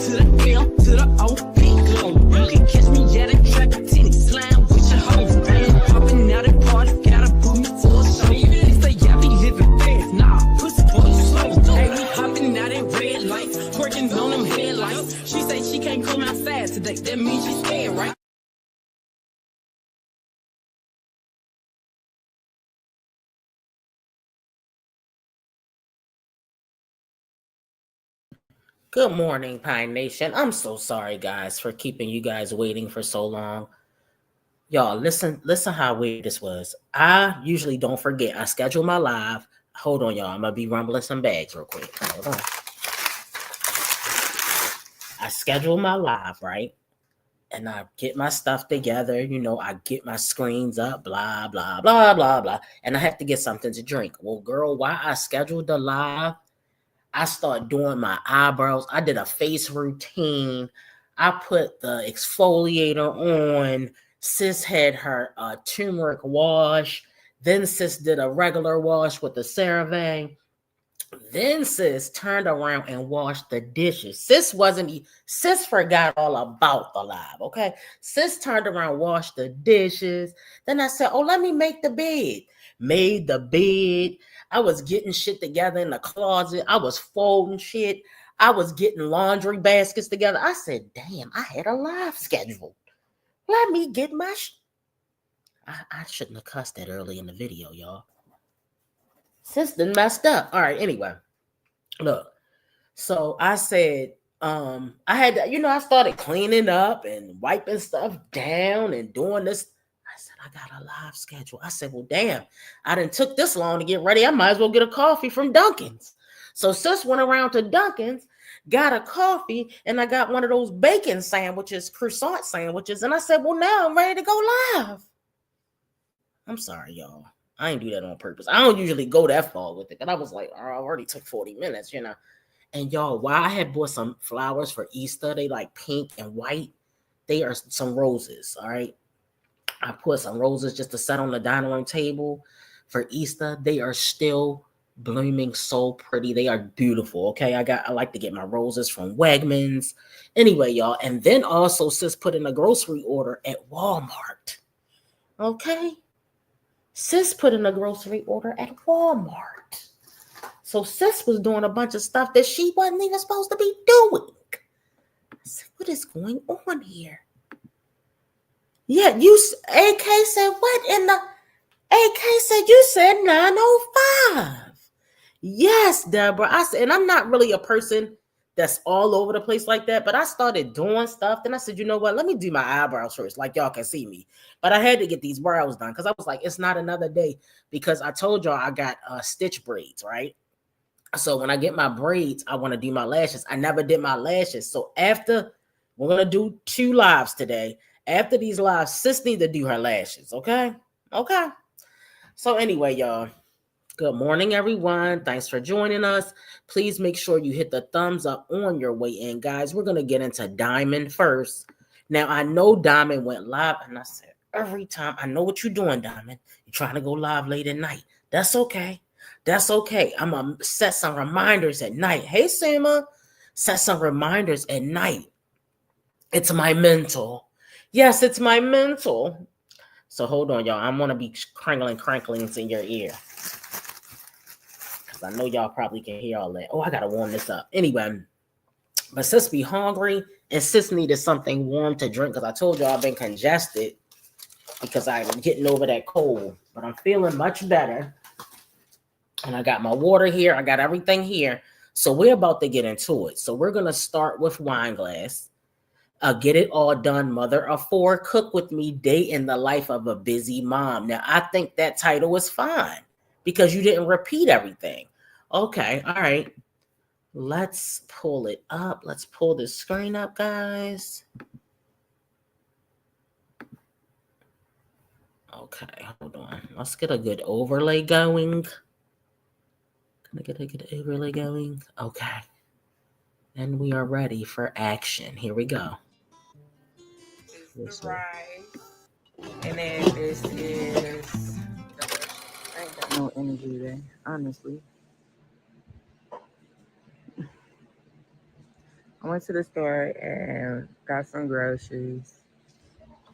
to the L to the O. You can catch me at a track, titty slam with your hoes. Popping out at party, gotta put me for a show. They say I be living fast, nah, pussy for the slow. Hey, we hopping out at red lights, working on them headlights. She say she can't come outside today, that means she's scared, right? Good morning, Pine Nation. I'm so sorry, guys, for keeping you guys waiting for so long. Y'all, listen how weird this was. I usually don't forget. I schedule my live. Hold on, y'all. I'm going to be rumbling some bags real quick. Hold on. I schedule my live, right? And I get my stuff together. You know, I get my screens up, blah, blah, blah, blah, blah. And I have to get something to drink. Well, girl, while I scheduled the live, I start doing my eyebrows. I did a face routine. I put the exfoliator on. Sis had her turmeric wash. Then sis did a regular wash with the CeraVe. Then sis turned around and washed the dishes. Sis forgot all about the live, okay? Sis turned around, washed the dishes. Then I said, oh, let me make the bed. Made the bed. I was getting shit together in the closet. I was folding shit. I was getting laundry baskets together. I said, damn, I had a live schedule. Let me get my I shouldn't have cussed that early in the video, y'all. Sis done messed up. All right, anyway. Look, so I said, I had to, I started cleaning up and wiping stuff down and doing this. I said, I got a live schedule. I said, well, damn, I done took this long to get ready. I might as well get a coffee from Dunkin's. So sis went around to Dunkin's, got a coffee, and I got one of those bacon sandwiches, croissant sandwiches. And I said, well, now I'm ready to go live. I'm sorry, y'all. I ain't do that on purpose. I don't usually go that far with it, but I was like, oh, I already took 40 minutes, And y'all, while I had bought some flowers for Easter, they like pink and white. They are some roses, all right? I put some roses just to set on the dining room table for Easter. They are still blooming so pretty. They are beautiful, okay? I like to get my roses from Wegmans. Anyway, y'all, and then also sis put in a grocery order at Walmart, okay? Sis put in a grocery order at Walmart. So sis was doing a bunch of stuff that she wasn't even supposed to be doing. I said, what is going on here? Yeah, AK said, what in the... AK said, you said 9:05. Yes, Deborah. I said, and I'm not really a person that's all over the place like that, but I started doing stuff. Then I said, you know what? Let me do my eyebrows first, like y'all can see me. But I had to get these brows done because I was like, it's not another day, because I told y'all I got stitch braids, right? So when I get my braids, I want to do my lashes. I never did my lashes. So after, we're going to do 2 lives today. After these lives, sis need to do her lashes, okay? Okay. So anyway, y'all, good morning, everyone. Thanks for joining us. Please make sure you hit the thumbs up on your way in, guys. We're going to get into Diamond first. Now, I know Diamond went live, and I said, every time, I know what you're doing, Diamond. You're trying to go live late at night. That's okay. That's okay. I'm going to set some reminders at night. Hey, Seema, set some reminders at night. It's my mental. Yes, it's my mental. So hold on, y'all. I'm going to be cranklings in your ear. Because I know y'all probably can hear all that. Oh, I got to warm this up. Anyway, but sis be hungry, and sis needed something warm to drink, because I told y'all I've been congested because I'm getting over that cold. But I'm feeling much better. And I got my water here. I got everything here. So we're about to get into it. So we're going to start with wine glass. Get it all done, mother of 4. Cook with me, day in the life of a busy mom. Now, I think that title is fine because you didn't repeat everything. Okay. All right. Let's pull it up. Let's pull this screen up, guys. Okay. Hold on. Let's get a good overlay going. Can I get a good overlay going? Okay. And we are ready for action. Here we go. This is the rice. And then this is... I ain't got no energy today, honestly. I went to the store and got some groceries,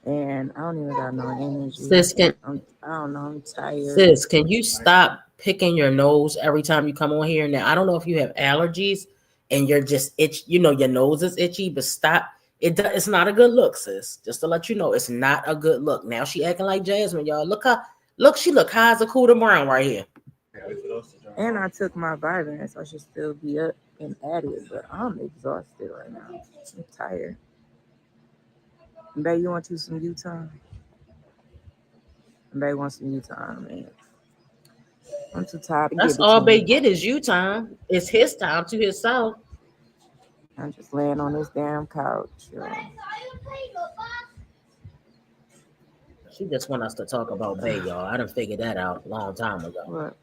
and I don't even got no energy. Sis, can I don't know. I'm tired. sis, can you stop picking your nose every time you come on here? Now, I don't know if you have allergies and you're just itch, your nose is itchy, but stop. It's not a good look, sis. Just to let you know, it's not a good look. Now she acting like Jasmine, y'all. She look high as a cooler brown right here. And I took my vitamins, so I should still be up and at it, but I'm exhausted right now. I'm tired. Babe, you want some U-Time? Babe wants some U-Time, man. I'm too tired to That's give it all to they him. get is you time. It's his time to himself. I'm just laying on this damn couch. She just want us to talk about Bay, y'all. I done figured that out a long time ago. What?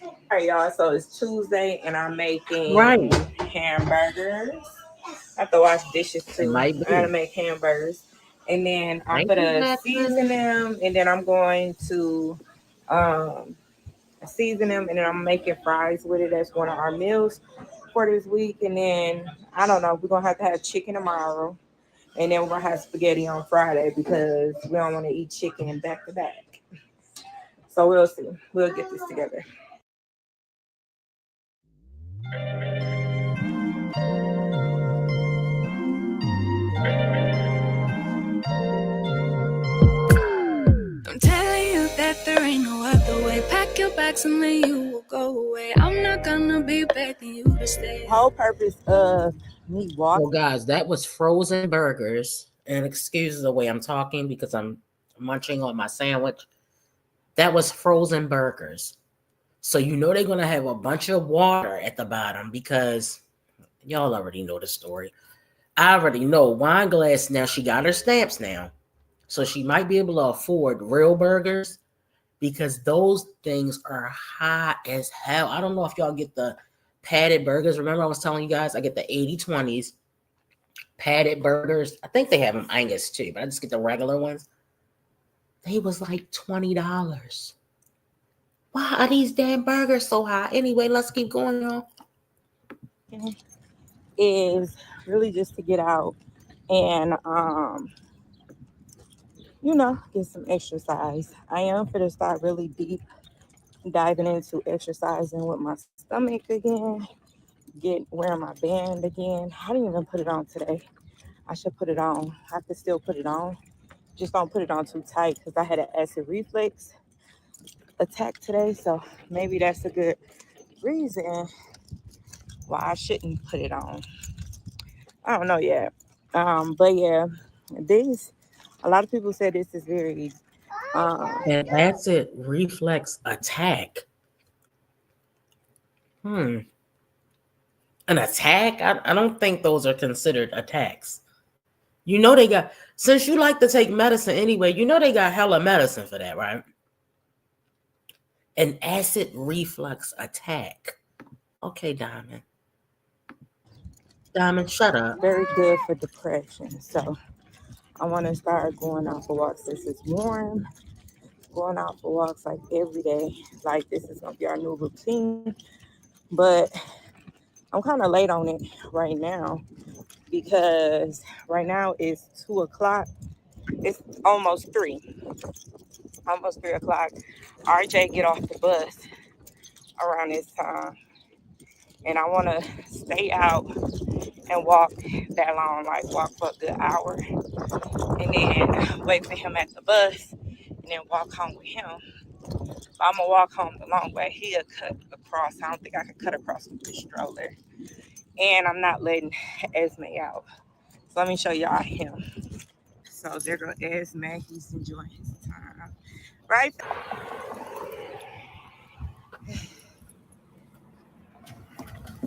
All right, y'all. So it's Tuesday, and I'm making Right. hamburgers. I have to wash dishes It too. might I gotta be. make hamburgers, and then I'm Thank you, gonna Lexus. season them, and then I'm going to um, season them, and then I'm making fries with it. That's one of our meals for this week, and then I don't know. We're gonna have to have chicken tomorrow, and then we're gonna have spaghetti on Friday because we don't want to eat chicken back to back. So we'll see. We'll get this together. I'm telling you that there ain't no other way. Pack your bags and then you will go away. I'm not gonna be begging you to stay. Whole purpose of me Well, walking. guys, that was frozen burgers. And excuse the way I'm talking because I'm munching on my sandwich. That was frozen burgers. So you know they're gonna have a bunch of water at the bottom because y'all already know the story. I already know wine glass now. She got her stamps now. So she might be able to afford real burgers because those things are high as hell. I don't know if y'all get the padded burgers. Remember, I was telling you guys I get the 80/20s padded burgers. I think they have them Angus too, but I just get the regular ones. They was like $20. Why are these damn burgers so high? Anyway, let's keep going, y'all. Is really just to get out and get some exercise. I am going to start really deep diving into exercising with my stomach again, wearing my band again. I didn't even put it on today. I should put it on. I could still put it on. Just don't put it on too tight because I had an acid reflux attack today. So maybe that's a good reason why I shouldn't put it on. I don't know yet. But yeah, this a lot of people say this is very An acid reflex attack. Hmm. An attack? I don't think those are considered attacks. You know they got since you like to take medicine anyway, you know they got hella medicine for that, right? An acid reflux attack. Okay, Diamond. Diamond, shut up. very good for depression. So I want to start going out for walks since it's warm. Going out for walks like every day. Like this is gonna be our new routine. But I'm kind of late on it right now because right now it's 2 o'clock. It's almost 3 o'clock. RJ get off the bus around this time, and I want to stay out and walk that long, like walk for a good hour, and then wait for him at the bus, and then walk home with him. I'm gonna walk home the long way. He'll cut across. I don't think I can cut across with this stroller, and I'm not letting Esme out. So let me show y'all him. So there go Esme. He's enjoying his time. Right?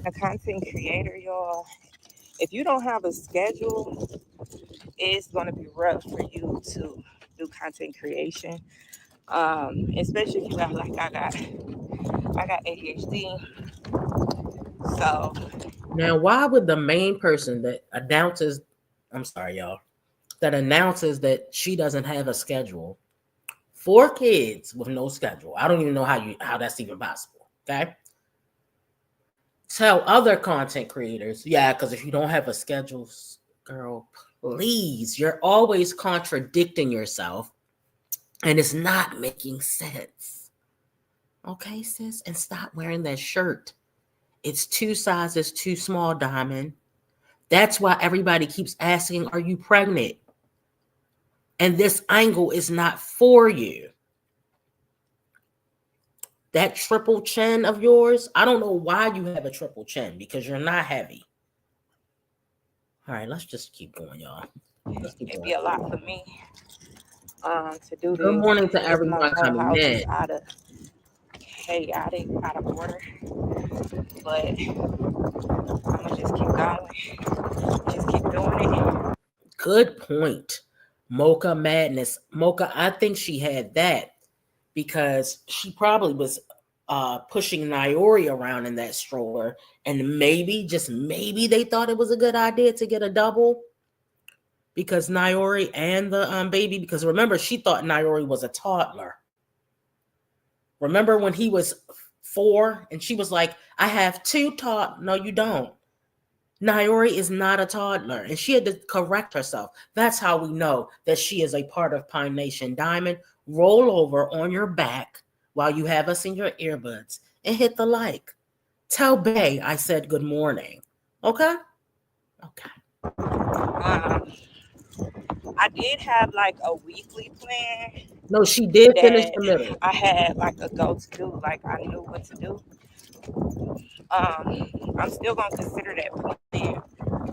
A content creator, y'all. If you don't have a schedule, it's gonna be rough for you to do content creation. Especially if you got like I got ADHD. So Now, why would the main person that announces, I'm sorry, y'all, that announces that she doesn't have a schedule, 4 kids with no schedule? I don't even know how that's even possible. Okay. Tell other content creators, yeah, because if you don't have a schedule, girl, please, you're always contradicting yourself and it's not making sense. Okay, sis, and stop wearing that shirt. It's 2 sizes too small, Diamond. That's why everybody keeps asking, are you pregnant? And this angle is not for you. That triple chin of yours, I don't know why you have a triple chin because you're not heavy. All right, let's just keep going, y'all. Let's keep It'd going. be a lot for me to do Good this. morning to Just my everyone whole coming house is in. out of chaotic, out of order. But I'm gonna just keep going. Just keep doing it. Good point. Mocha Madness. Mocha, I think she had that because she probably was pushing Niori around in that stroller. And maybe, just maybe, they thought it was a good idea to get a double because Niori and the baby, because remember, she thought Niori was a toddler. Remember when he was 4 and she was like, I have 2 No, you don't. Niori is not a toddler, and she had to correct herself. That's how we know that she is a part of Pine Nation. Diamond, roll over on your back while you have us in your earbuds and hit the like. Tell Bay I said good morning. Okay? Okay. I did have like a weekly plan No, she did finish that the middle. I had like a go to do, like I knew what to do. I'm still gonna consider that plan,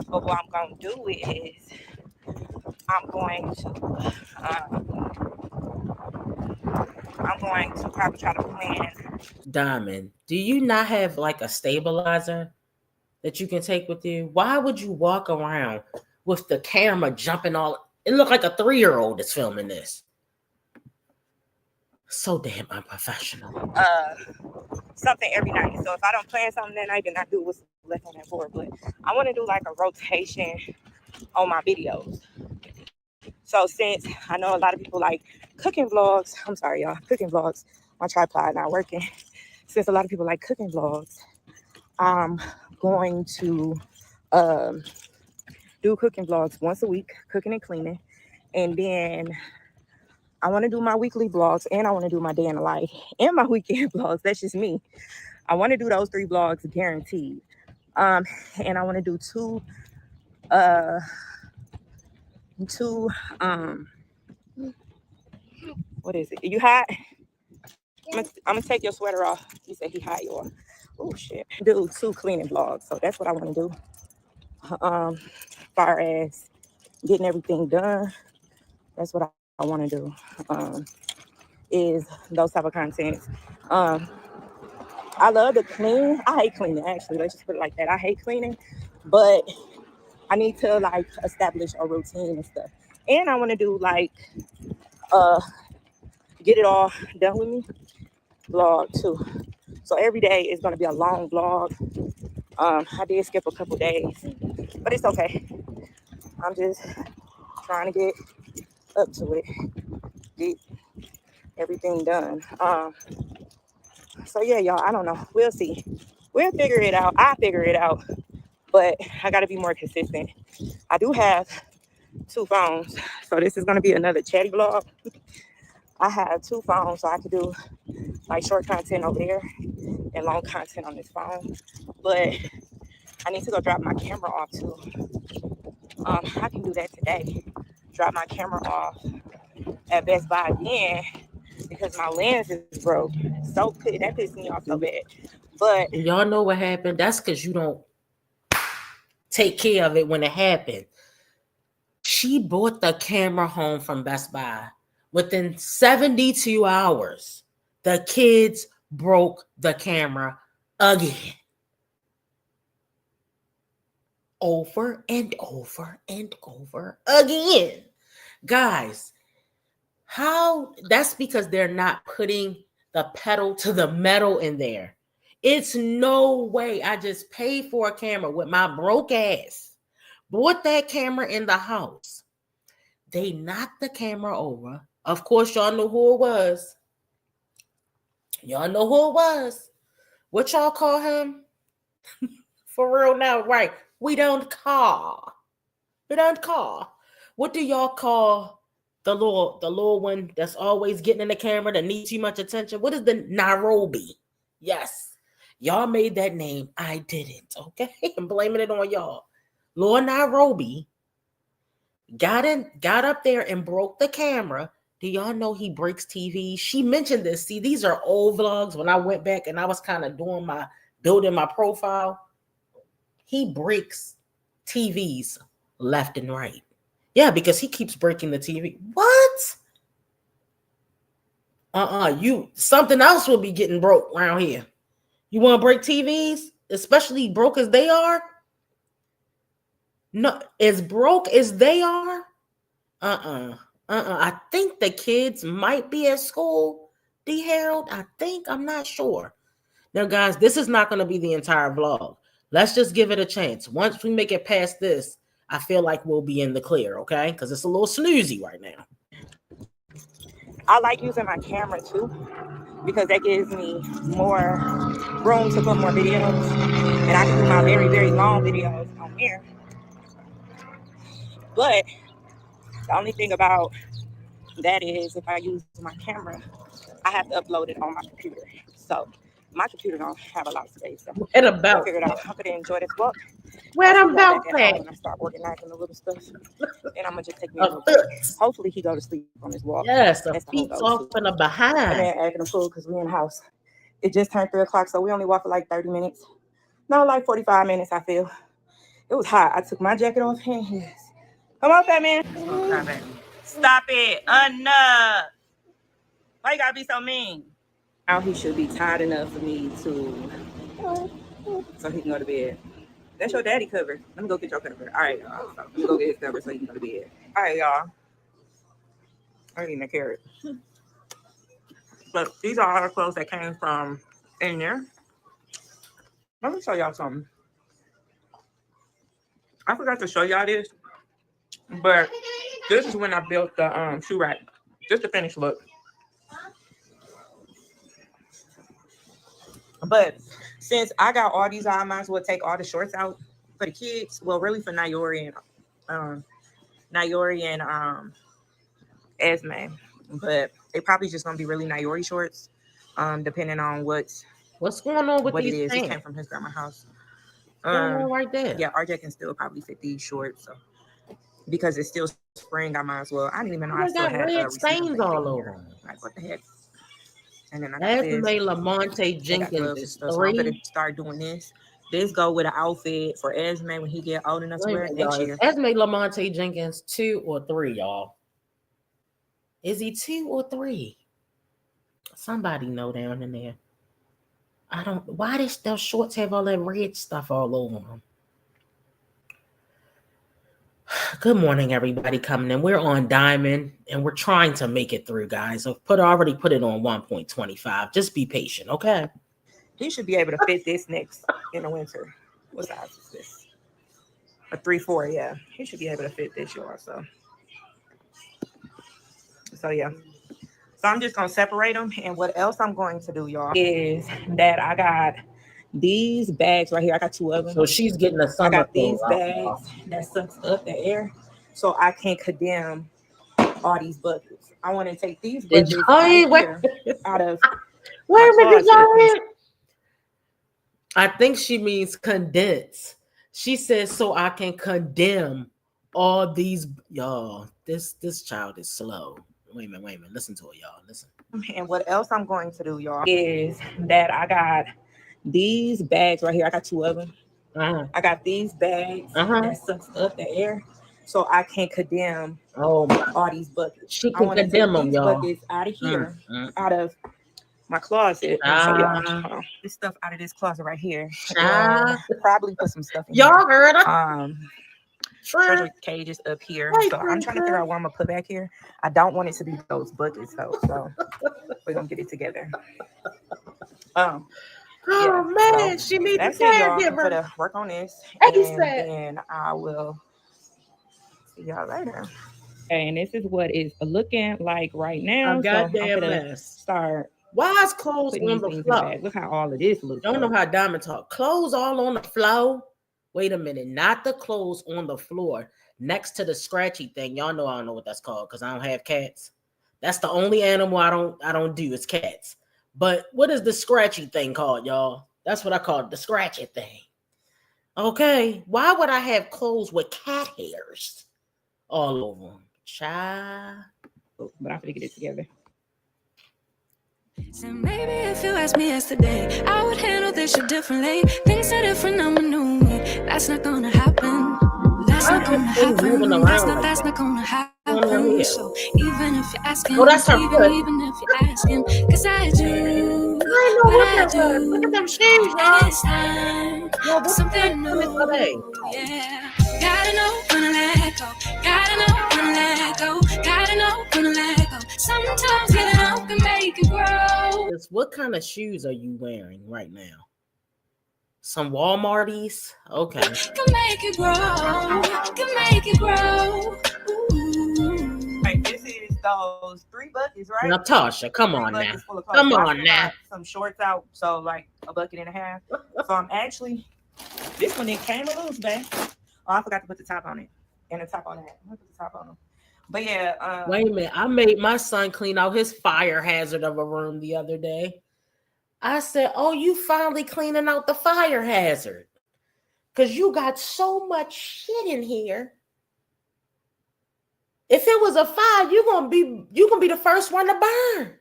but what I'm gonna do is I'm going to probably try to plan. Diamond, do you not have like a stabilizer that you can take with you? Why would you walk around with the camera jumping all? It looked like a 3-year-old is filming this. So damn unprofessional. Something every night. So if I don't plan something that night, then I do what's left on that board. But I want to do like a rotation on my videos. So since I know a lot of people like cooking vlogs, I'm sorry y'all, cooking vlogs, my tripod not working. Since a lot of people like cooking vlogs, I'm going to do cooking vlogs once a week, cooking and cleaning. And then I want to do my weekly vlogs and I want to do my day in the life and my weekend vlogs. That's just me. I want to do those 3 vlogs guaranteed. And I want to do two what is it? You hot? I'm gonna take your sweater off. You said he hot, you are. Oh shit. Do 2 cleaning vlogs. So that's what I want to do. Far as getting everything done, that's what I want to do. Is those type of contents. I love to clean. I hate cleaning, actually. Let's just put it like that. I hate cleaning, but I need to like establish a routine and stuff. And I want to do like get it all done with me vlog too. So every day is going to be a long vlog. I did skip a couple days, but it's okay. I'm just trying to get up to it, get everything done. So yeah, y'all, I don't know. We'll see. We'll figure it out. I figure it out, but I got to be more consistent. I do have 2 phones, so this is going to be another chatty vlog. I have 2 phones, so I could do like short content over there and long content on this phone. But I need to go drop my camera off too. I can do that today. Drop my camera off at Best Buy again because my lens is broke. So that pissed me off so bad. But y'all know what happened? That's because you don't take care of it when it happened. She bought the camera home from Best Buy. Within 72 hours, the kids broke the camera again. Over and over and over again. Guys, how? That's because they're not putting the pedal to the metal in there. It's no way I just paid for a camera with my broke ass. Bought that camera in the house. They knocked the camera over. Of course, y'all know who it was. Y'all know who it was. What y'all call him? For real now, right? We don't call. We don't call. What do y'all call the little one that's always getting in the camera that needs too much attention? What is the Nairobi? Yes. Y'all made that name. I didn't. Okay. I'm blaming it on y'all. Lord Nairobi got up there and broke the camera. Do y'all know he breaks TV? She mentioned this. See, these are old vlogs when I went back and I was kind of building my profile. He breaks TVs left and right. Yeah, because he keeps breaking the TV. What? You something else will be getting broke around here. You want to break TVs, especially broke as they are? No, as broke as they are? I think the kids might be at school. D. Harold, I think. I'm not sure. Now, guys, this is not going to be the entire vlog. Let's just give it a chance. Once we make it past this, I feel like we'll be in the clear, okay? Because it's a little snoozy right now. I like using my camera too, because that gives me more room to put more videos, and I can do my very, very long videos on here. But the only thing about that is if I use my camera, I have to upload it on my computer. So my computer don't have a lot of space. So What about I figured out I'm gonna enjoy this walk. What I'll see y'all about back at home when I start organizing the little stuff. And I'm gonna just take me a little break. Hopefully he go to sleep on this walk. Yes, the That's the whole feet's goal. off in the And behind. then acting a fool because we in the house. It just turned 3 o'clock, so we only walked for like 30 minutes. No, like 45 minutes, I feel. It was hot. I took my jacket off and his. Come on, fat man. Stop it. Enough. Why you gotta be so mean? Now he should be tired enough for me to, so he can go to bed. That's your daddy cover. Let me go get your cover. All right, y'all. So let me go get his cover so he can go to bed. All right, y'all. I'm eating a carrot. But these are all the clothes that came from in there. Let me show y'all something. I forgot to show y'all this, but this is when I built the shoe rack. Just the finished look. But since I got all these, I might as well take all the shorts out for the kids. Well, really for Nayori and Esme. But they probably just gonna be really Nayori shorts, depending on what's going on with what these it is. pants? It came from his grandma's house. Right there. Yeah, RJ can still probably fit these shorts. So because it's still spring, I might as well. I didn't even know I still had red stains all over them. Like what the heck? And then I got Esme this. Lamonte Jenkins is So I'm 3. gonna start doing this. This go with an outfit for Esme when he get old enough to wear it next year. Esme Lamonte Jenkins 2 or 3, y'all? Is he 2 or 3? Somebody know down in there. I don't. Why those shorts have all that red stuff all over them? Good morning, everybody coming in. We're on Diamond, and we're trying to make it through, guys. I've already put it on 1.25. Just be patient, okay? He should be able to fit this next in the winter. What size is this? A 3/4, yeah. He should be able to fit this, y'all. So yeah. So I'm just gonna separate them. And what else I'm going to do, y'all, is that I got these bags right here. I got 2 of them. So she's getting a summer. I got these bags that sucks up the air, so I can condemn all these buckets. I want to take these buckets out of. Wait a minute, I think she means condense. She says so I can condemn all these. Y'all, this child is slow. Wait a minute. Listen to it, y'all. Listen. And what else I'm going to do, y'all, is that I got these bags right here. I got 2 of them. I got these bags that sucks up the air, so I can condemn all these buckets. She can condemn them, y'all. Buckets out of here, out of my closet. So y'all, this stuff out of this closet right here. Probably put some stuff in y'all here. Heard her. Treasure cages up here. So I'm trying to figure out what I'm gonna put back here. I don't want it to be those buckets though. So we're gonna get it together. Man, she needs that's it, y'all. I'm gonna work on this, and then I will see y'all later. Okay, and this is what it's looking like right now. So I'm gonna start Why is clothes Put on these the things in the floor? bag. Look how all of this looks. Don't know how Diamond talk. Clothes all on the floor. Wait a minute, not the clothes on the floor next to the scratchy thing. Y'all know I don't know what that's called because I don't have cats. That's the only animal I don't do is cats. But what is the scratchy thing called, y'all? That's what I call it, the scratchy thing. Okay, why would I have clothes with cat hairs all over them? Child. Oh, but I'm gonna get it together. So maybe if you asked me yesterday, I would handle this shit differently. Things are different, I'm a new me. That's not gonna happen. That's not gonna happen. That's not gonna happen. So even if you're asking, that's her foot. even if you're asking, cause I do I know what I what do. Look at them shoes, And y'all. it's time Yo, for something new. Yeah, gotta know when to let go. Gotta know when to let go. Gotta know when to let go. Sometimes giving up can make it grow. What kind of shoes are you wearing right now? Some Walmarties? Okay. Can make it grow. Can make it grow. Ooh. Right, this is those 3 buckets, right? Now, Tasha, come 3 on now. buckets full of clothes. Come So I on still now. got some shorts out, so like a bucket and a half. So I'm actually, this one it came loose, babe. Oh, I forgot to put the top on it. And the top on that. I'm gonna put the top on them. But yeah, Wait a minute. I made my son clean out his fire hazard of a room the other day. I said, oh, you finally cleaning out the fire hazard. Because you got so much shit in here. If it was a fire, you're gonna be the first one to burn.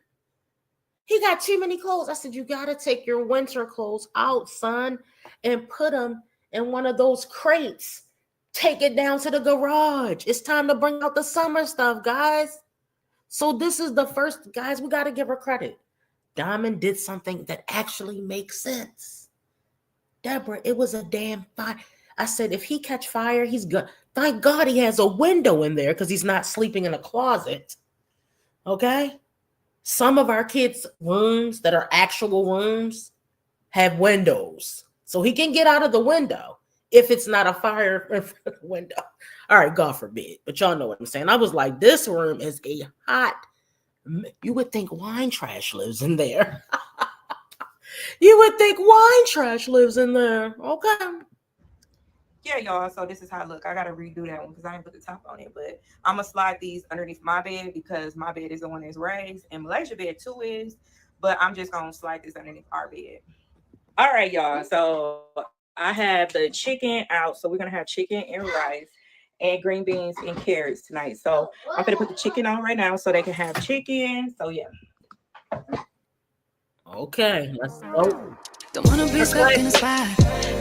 He got too many clothes. I said, you gotta take your winter clothes out, son, and put them in one of those crates. Take it down to the garage. It's time to bring out the summer stuff, guys. So this is the first, guys, we got to give her credit. Diamond did something that actually makes sense. Deborah, it was a damn fire. I said, if he catch fire, he's good. Thank God he has a window in there because he's not sleeping in a closet. Okay? Some of our kids' rooms that are actual rooms have windows. So he can get out of the window if it's not a fire in front of the window. All right, God forbid. But y'all know what I'm saying. I was like, this room is a hot, you would think wine trash lives in there. You would think wine trash lives in there. Okay. yeah, y'all. So this is how I look. I gotta redo that one because I didn't put the top on it. But I'm gonna slide these underneath my bed because my bed is the one that's raised, and Malaysia bed too is. But I'm just gonna slide this underneath our bed. All right, y'all. So I have the chicken out. So we're gonna have chicken and rice and green beans and carrots tonight. So I'm gonna put the chicken on right now so they can have chicken. So yeah. Okay, let's go. Don't wanna be stuck in a spot.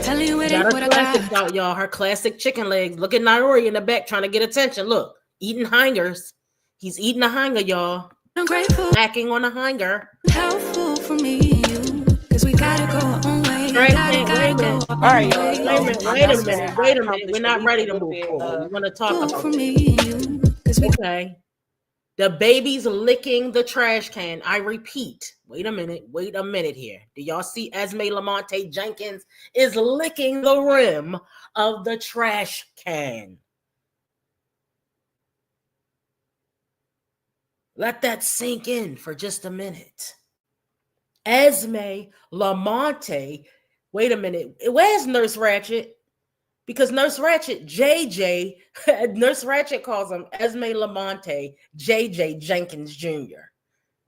Tell you it ain't what I classic got. out, y'all. Her classic chicken legs. Look at Naori in the back trying to get attention. Look, eating hangers. He's eating a hanger, y'all. I'm grateful. Snacking on a hanger. Helpful for me and you. Cause we gotta go our own way. Wait a minute. All right, y'all. Wait a minute. We're not ready to move forward. We want to talk about for this. me and you. Cause we Okay. The baby's licking the trash can. I repeat. Wait a minute here. Do y'all see Esme Lamonte Jenkins is licking the rim of the trash can? Let that sink in for just a minute. Esme Lamonte, wait a minute. Where's Nurse Ratchet? Because Nurse Ratchet, JJ, Nurse Ratchet calls him Esme Lamonte, JJ Jenkins Jr.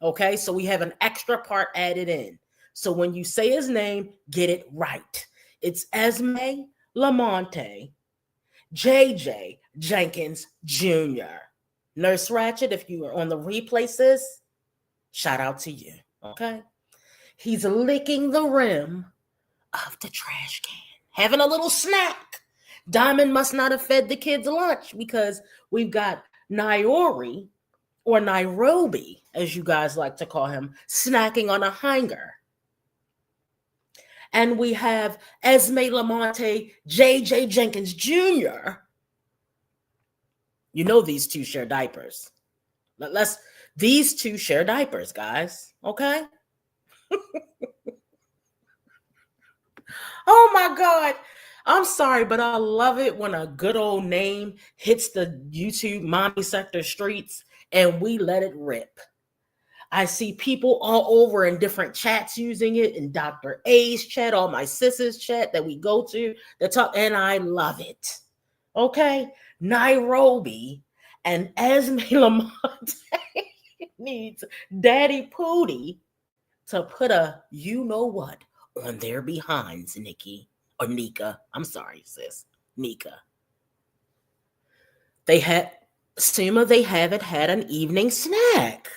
Okay, so we have an extra part added in. So when you say his name, get it right. It's Esme Lamonte, JJ Jenkins Jr. Nurse Ratchet, if you are on the replay, sis, shout out to you. Okay, he's licking the rim of the trash can, having a little snack. Diamond must not have fed the kids lunch because we've got Naori, or Nairobi, as you guys like to call him, snacking on a hanger. And we have Esme Lamonte, JJ Jenkins Jr. You know these two share diapers. These two share diapers, guys. Okay? Oh my God. I'm sorry, but I love it when a good old name hits the YouTube mommy sector streets and we let it rip. I see people all over in different chats using it, in Dr. A's chat, all my sisters' chat that we go to, that talk, and I love it. Okay? Nairobi and Esme Lamonte needs Daddy Pootie to put a you know what on their behinds, Nikki. Or Nika. I'm sorry, sis. Nika. They haven't had an evening snack.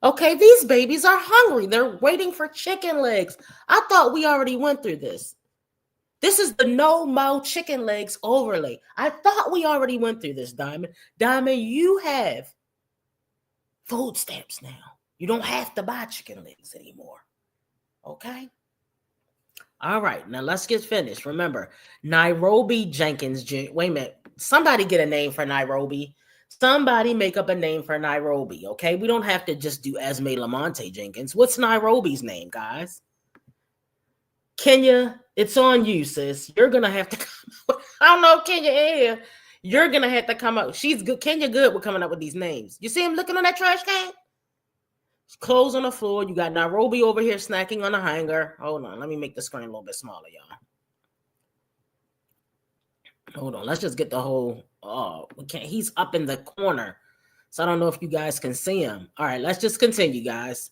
Okay, these babies are hungry. They're waiting for chicken legs. I thought we already went through this. This is the no mo chicken legs overlay. I thought we already went through this, Diamond. Diamond, you have food stamps now. You don't have to buy chicken legs anymore. Okay? All right, now let's get finished. Remember, Nairobi Jenkins. Wait a minute. Somebody get a name for Nairobi. Somebody make up a name for Nairobi, okay? We don't have to just do Esme Lamonte Jenkins. What's Nairobi's name, guys? Kenya, it's on you, sis. You're going to have to come up. I don't know if Kenya is. You're going to have to come up. She's good. Kenya good with coming up with these names. You see him looking on that trash can? Clothes on the floor. You got Nairobi over here snacking on a hanger. Hold on. Let me make the screen a little bit smaller, y'all. Hold on. Let's just get the whole. Oh, we can't. He's up in the corner. So I don't know if you guys can see him. All right. Let's just continue, guys.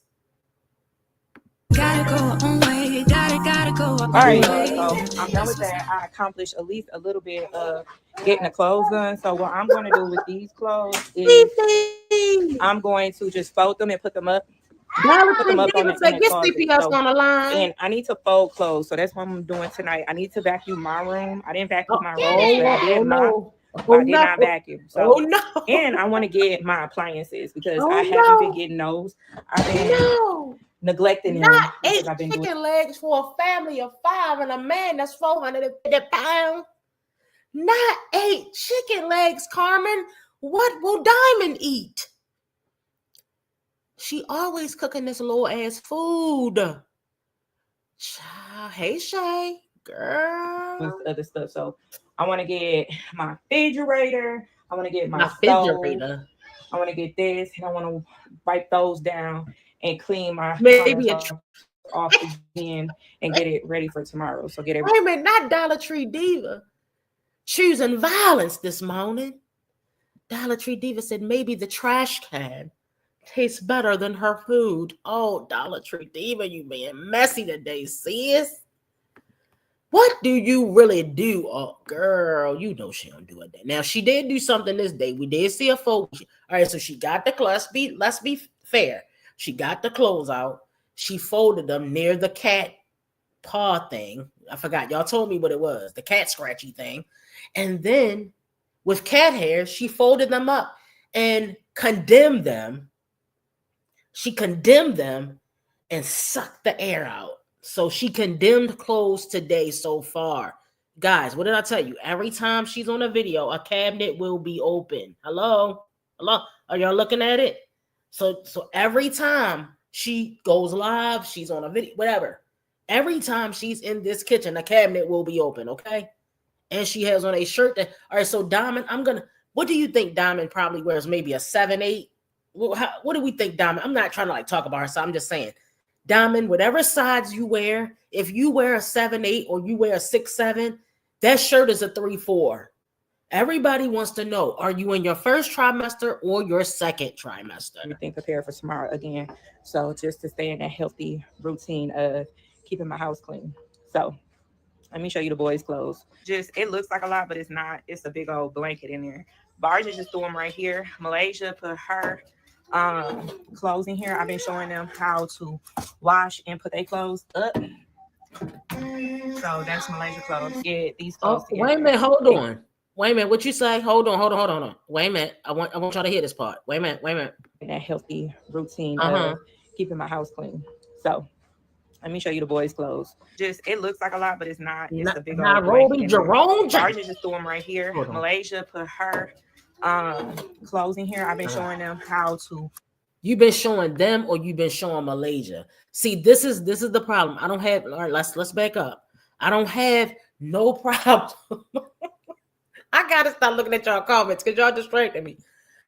Gotta go on way. Gotta go. All right, so I'm done with that. I accomplished at least a little bit of getting the clothes done. So what I'm going to do with these clothes is I'm going to just fold them and put them up. Put them up on the CPS on the line. And I need to fold clothes, so that's what I'm doing tonight. I need to vacuum my room. I didn't vacuum my room. I did not vacuum. So, and I want to get my appliances because I haven't been getting those. I've been neglecting them. Not 8 chicken legs for a family of 5 and a man that's 450 pounds. Not 8 chicken legs, Carmen. What will Diamond eat? She always cooking this low ass food. Hey Shay, girl. Other stuff. So I want to get my refrigerator. I want to get my stove. I want to get this, and I want to wipe those down and clean my off again and get it ready for tomorrow. So get it. Wait a minute, not Dollar Tree Diva choosing violence this morning. Dollar Tree Diva said maybe the trash can tastes better than her food. Oh, Dollar Tree Diva, you being messy today, sis. What do you really do? Oh, girl, you know she don't do it. Now, she did do something this day. We did see a photo. All right, so she got the clothes. Let's be fair. She got the clothes out. She folded them near the cat paw thing. I forgot. Y'all told me what it was. The cat scratchy thing. And then with cat hair, she folded them up and condemned them. She condemned them and sucked the air out. So she condemned clothes today so far. Guys, what did I tell you? Every time she's on a video, a cabinet will be open. Hello? Are y'all looking at it? So every time she goes live, she's on a video, whatever. Every time she's in this kitchen, a cabinet will be open, okay? And she has on a shirt that, all right, so Diamond, what do you think Diamond probably wears? Maybe a 7-8? What do we think, Diamond? I'm not trying to talk about her, so I'm just saying, Diamond, whatever size you wear, if you wear a 7-8 or you wear a 6-7, that shirt is a 3-4. Everybody wants to know, are you in your first trimester or your second trimester? Everything prepared for tomorrow again. So just to stay in that healthy routine of keeping my house clean. So let me show you the boys' clothes. It looks like a lot, but it's not. It's a big old blanket in there. Barja just threw them right here. Malaysia put her clothes in here. I've been showing them how to wash and put their clothes up. So that's Malaysia clothes. Get these clothes. Wait a minute, hold on. Wait a minute, what you say? Hold on. Wait a minute. I want y'all to hear this part. Wait a minute. That healthy routine of keeping my house clean. So let me show you the boys' clothes. It looks like a lot, but it's not. It's a big old Nairobi Jerome. Barja just threw them right here. Malaysia put her clothes in here. I've been showing them how to. You've been showing them, or you've been showing Malaysia. See, this is the problem. I don't have. All right, let's back up. I don't have no problem. I gotta stop looking at y'all comments because y'all distracted me.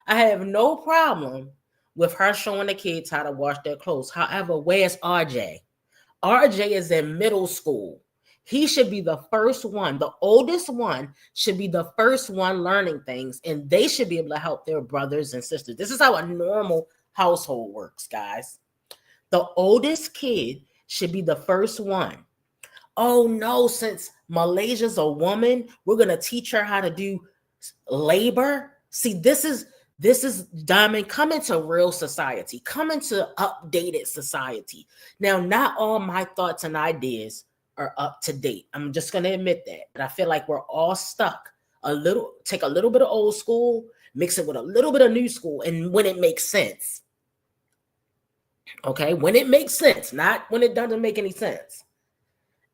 I have no problem with her showing the kids how to wash their clothes. However, where's RJ? RJ is in middle school. He should be the first one. The oldest one should be the first one learning things, and they should be able to help their brothers and sisters. This is how a normal household works, guys. The oldest kid should be the first one. Oh no, since Malaysia's a woman, we're going to teach her how to do labor. See, this is Diamond, come into real society, come into updated society. Now, not all my thoughts and ideas are up to date. I'm just going to admit that. But I feel like we're all stuck. Take a little bit of old school, mix it with a little bit of new school, and when it makes sense. Okay, when it makes sense, not when it doesn't make any sense.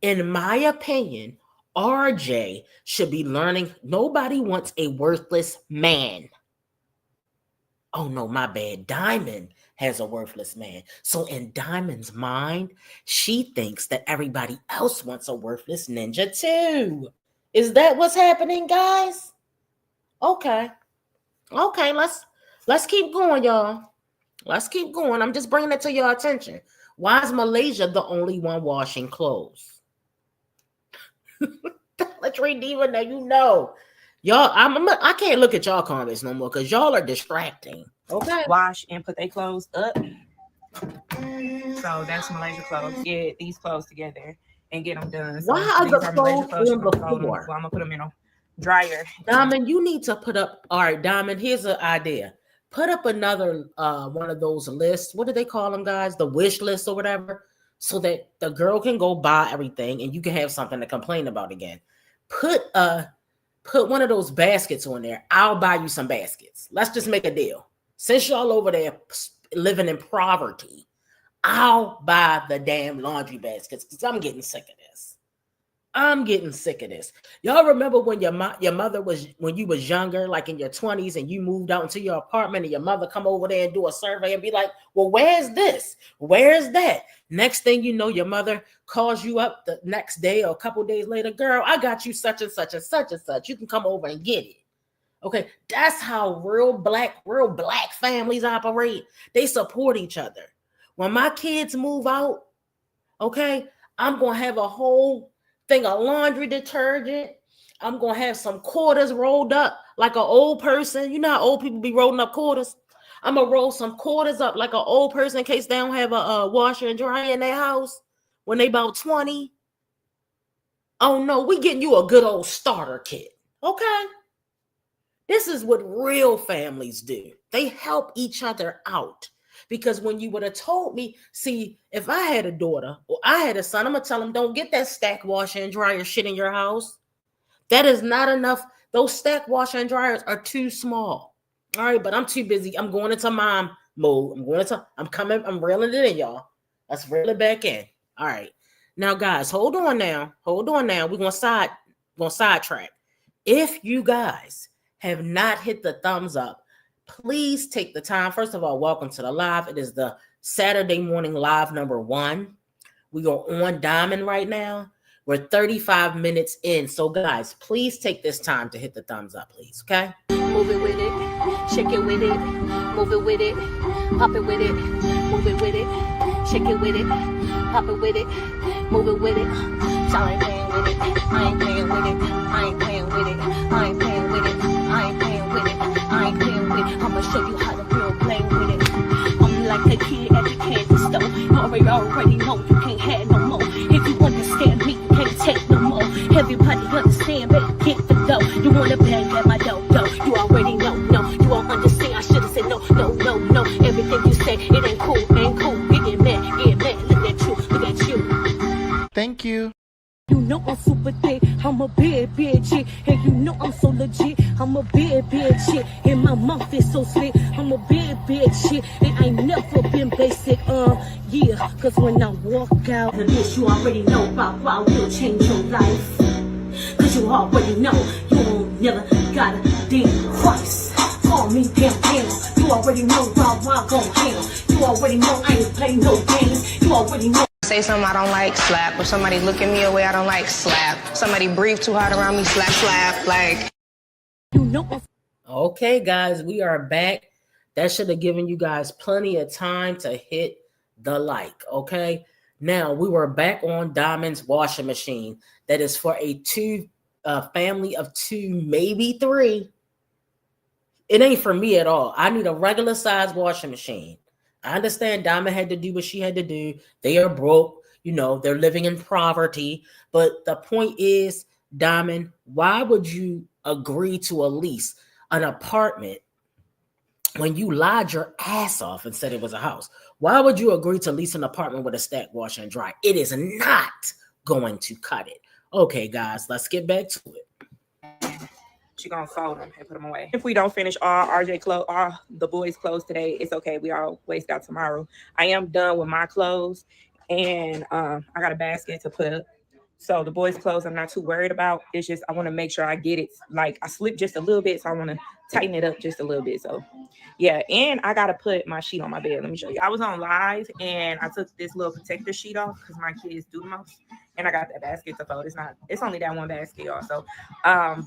In my opinion, RJ should be learning. Nobody wants a worthless man. Oh no, my bad. Diamond has a worthless man. So in Diamond's mind, she thinks that everybody else wants a worthless ninja too. Is that what's happening, guys? Okay, let's keep going, y'all. Let's keep going. I'm just bringing it to your attention. Why is Malaysia the only one washing clothes? Let's read even though you know. Y'all, I can't look at y'all comments no more because y'all are distracting. Okay. Wash and put their clothes up. So that's Malaysia clothes. Get these clothes together and get them done. So why are the clothes on the floor? Well, I'm gonna put them in a dryer. Diamond, you need to put up. All right, Diamond. Here's an idea. Put up another one of those lists. What do they call them, guys? The wish list or whatever, so that the girl can go buy everything and you can have something to complain about again. Put one of those baskets on there. I'll buy you some baskets. Let's just make a deal. Since y'all over there living in poverty, I'll buy the damn laundry baskets because I'm getting sick of this. Y'all remember when your mother was, when you was younger, like in your 20s, and you moved out into your apartment and your mother come over there and do a survey and be like, well, where's this? Where's that? Next thing you know, your mother calls you up the next day or a couple days later, girl, I got you such and such and such and such. You can come over and get it. Okay, that's how real black families operate. They support each other. When my kids move out, okay, I'm going to have a whole thing of laundry detergent. I'm going to have some quarters rolled up like an old person. You know how old people be rolling up quarters? I'm going to roll some quarters up like an old person in case they don't have a washer and dryer in their house when they about 20. Oh, no, we getting you a good old starter kit, okay? This is what real families do. They help each other out. Because when you would have told me, see, if I had a daughter or I had a son, I'm going to tell them, don't get that stack washer and dryer shit in your house. That is not enough. Those stack washer and dryers are too small. All right, but I'm too busy. I'm going into mom mode. I'm reeling it in, y'all. Let's reel it back in. All right. Now, guys, hold on now. We're going to sidetrack. If you guys have not hit the thumbs up, please take the time. First of all, welcome to the live. It is the Saturday morning live number 1. We are on Diamond right now. We're 35 minutes in. So guys, please take this time to hit the thumbs up, please. Okay. Move it with it, shake it with it, move it with it, pop it with it, move it with it, shake it with it, pop it with it, move it with it. So I ain't playing with it, I ain't playing with it, I ain't playing with it, I ain't playing with it, I ain't playing with it, I ain't playing with it. I'ma show you how to real play with it. I'm like a kid at the candy store. You already know you can't have no more. If you understand me, you can't take no more. Everybody understand, better get the dough. You wanna bang at my dough. You already know, no, you won't understand. I should've said no. Everything you say, it ain't cool. Get mad, look at you. Thank you. You know I'm super thick, I'm a bad chick. And you know I'm so legit, I'm a bad chick. And my mouth is so slick, I'm a bad chick. And I never been basic, yeah. Cause when I walk out, the bitch you already know about how you'll change your life. Cause you already know, you won't never gotta think twice. Call me damn. You already know how I gon' handle. You already know I ain't play no games. You already know. Say something I don't like, slap. If somebody look at me a way I don't like, slap. Somebody breathe too hard around me, slap. Like. You know. Okay, guys, we are back. That should have given you guys plenty of time to hit the like, okay? Now, we were back on Diamond's washing machine. That is for a family of 2, maybe 3. It ain't for me at all. I need a regular size washing machine. I understand Diamond had to do what she had to do. They are broke. They're living in poverty. But the point is, Diamond, why would you agree to a lease an apartment when you lied your ass off and said it was a house? Why would you agree to lease an apartment with a stack washer and dry? It is not going to cut it. Okay, guys, let's get back to it. She gonna fold them and put them away. If we don't finish all RJ clothes, all the boys' clothes today, it's okay. We all waste out tomorrow. I am done with my clothes, and I got a basket to put up. So the boys' clothes I'm not too worried about. It's just I want to make sure I get it. Like I slipped just a little bit, so I want to tighten it up just a little bit. So yeah, and I gotta put my sheet on my bed. Let me show you. I was on live and I took this little protector sheet off because my kids do the most. And I got that basket to fold. It's only that one basket, y'all. So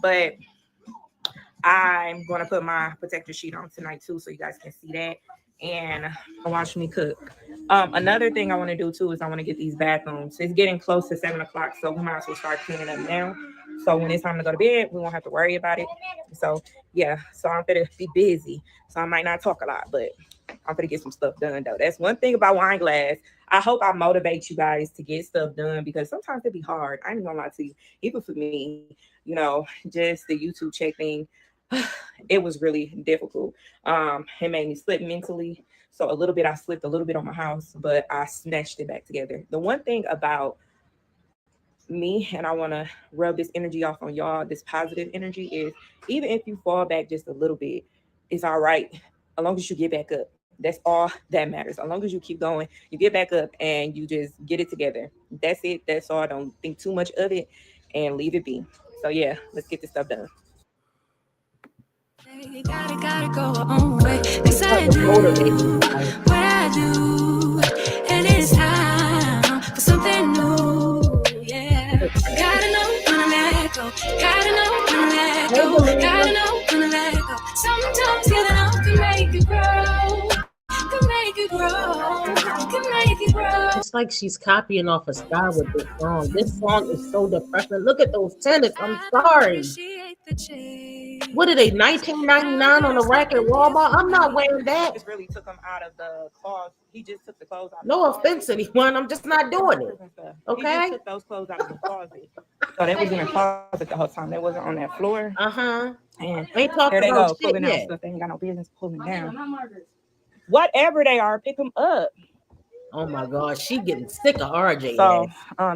but I'm gonna put my protector sheet on tonight too, so you guys can see that and watch me cook. Another thing I want to do too is I want to get these bathrooms. It's getting close to 7 o'clock, so we might as well start cleaning up now. So when it's time to go to bed, we won't have to worry about it. So yeah, so I'm gonna be busy, so I might not talk a lot, but I'm gonna get some stuff done though. That's one thing about Wine Glass. I hope I motivate you guys to get stuff done because sometimes it be hard. I ain't gonna lie to you, even for me, just the YouTube check thing. It was really difficult. It made me slip mentally. So I slipped a little bit on my house, but I snatched it back together. The one thing about me, and I want to rub this energy off on y'all, this positive energy, is even if you fall back just a little bit, it's all right. As long as you get back up. That's all that matters. As long as you keep going, you get back up and you just get it together. That's it. That's all. Don't think too much of it and leave it be. So yeah, let's get this stuff done. You gotta go our own way. Cause I do what I do, and it's time for something new. Yeah, gotta know when to let go. Gotta know when to let go. Gotta know when to let go. Sometimes getting up can make you grow. Can make you grow. Can make you grow. It's like she's copying off a style with this song. This song is so depressing. Look at those tennis. I'm sorry. What are they, $19.99 on the rack at Walmart? I'm not wearing that. Just really took him out of the closet. He just took the clothes out. No offense, anyone. I'm just not doing it. Okay. He just took those clothes out of the closet. So they was in the closet the whole time. They wasn't on that floor. And ain't talking there they go, pulling out stuff. They ain't got no business pulling down. Whatever they are, pick them up. Oh my God, she getting sick of RJ. So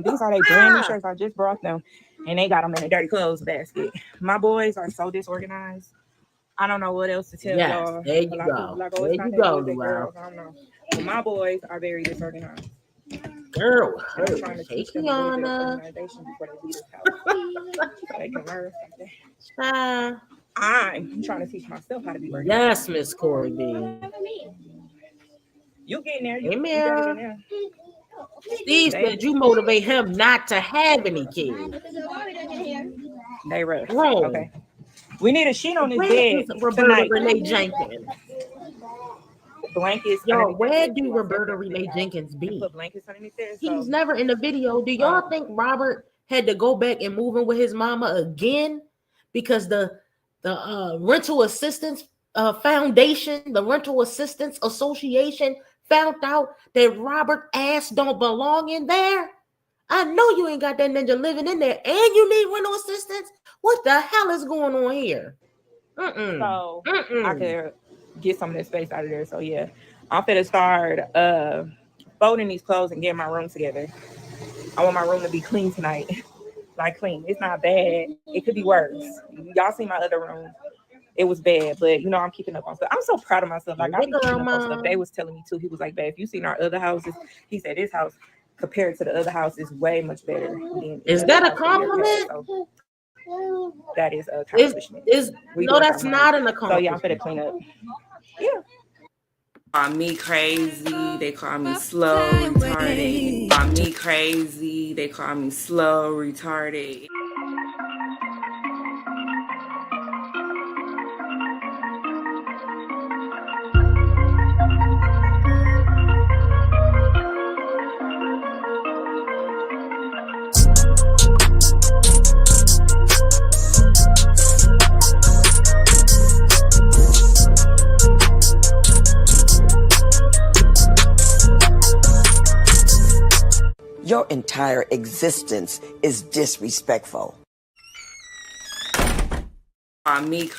these are they brand new shirts. I just brought them, and they got them in a dirty clothes basket. My boys are so disorganized. I don't know what else to tell y'all. There you go. There you go, girls. I don't know. But my boys are very disorganized. Girl, I'm trying to teach them a little bit of organization before they leave this house, so they can learn something. I'm trying to teach myself how to be organized. Yes, Miss Corey B. You getting there? Amen. Steve said you motivate him not to have any kids. They rough. Okay. We need a sheet on this bed Roberta Renee Jenkins. Blankets. Yo, where do Roberta Renee Jenkins be? Put blankets underneath there. He's never in the video. Do y'all think Robert had to go back and move in with his mama again because the rental assistance foundation, the rental assistance association found out that Robert ass don't belong in there? I know you ain't got that ninja living in there and you need rental assistance. What the hell is going on here? So I could get some of that space out of there. So yeah, I'm finna start folding these clothes and getting my room together. I want my room to be clean tonight. Like clean. It's not bad. It could be worse. Y'all see my other room. It was bad, but I'm keeping up on stuff. I'm so proud of myself. Like I'm keeping up on stuff. They was telling me too. He was like, "Babe, if you seen our other houses," he said, "This house compared to the other house is way much better." Is that a compliment? So that is a accomplishment. No, that's not an accomplishment. So yeah, I'm gonna clean up. Yeah. Call me crazy, they call me slow, retarded. Call me crazy, they call me slow, retarded. our entire existence is disrespectful. Me.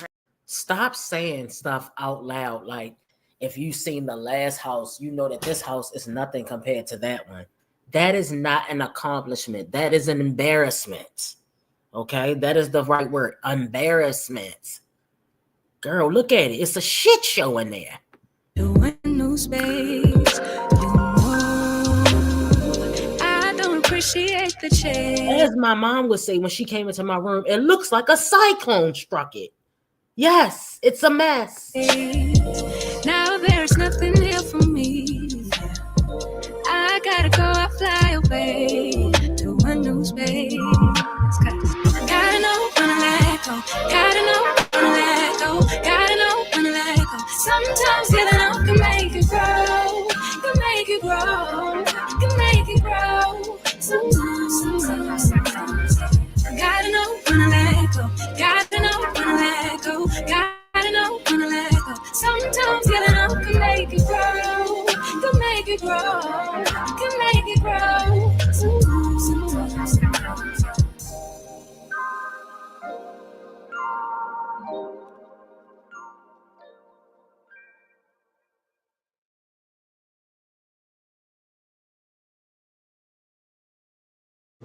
Stop saying stuff out loud. Like, if you've seen the last house, you know that this house is nothing compared to that one. That is not an accomplishment. That is an embarrassment. Okay? That is the right word. Embarrassment. Girl, look at it. It's a shit show in there. New space, I don't appreciate the change. As my mom would say when she came into my room, it looks like a cyclone struck it. Yes, it's a mess. Now there's nothing here for me. I gotta go, I fly away to a new space. Gotta know when to let go. Gotta know when to let go. Gotta know when to let go. Sometimes giving up can make it grow. Can make it grow. Can make it grow. Sometimes. Gotta know when to let go. Gotta know when to let go. Gotta know when to let go. Sometimes giving up can make it grow. Can make it grow. Can make it grow. Sometimes.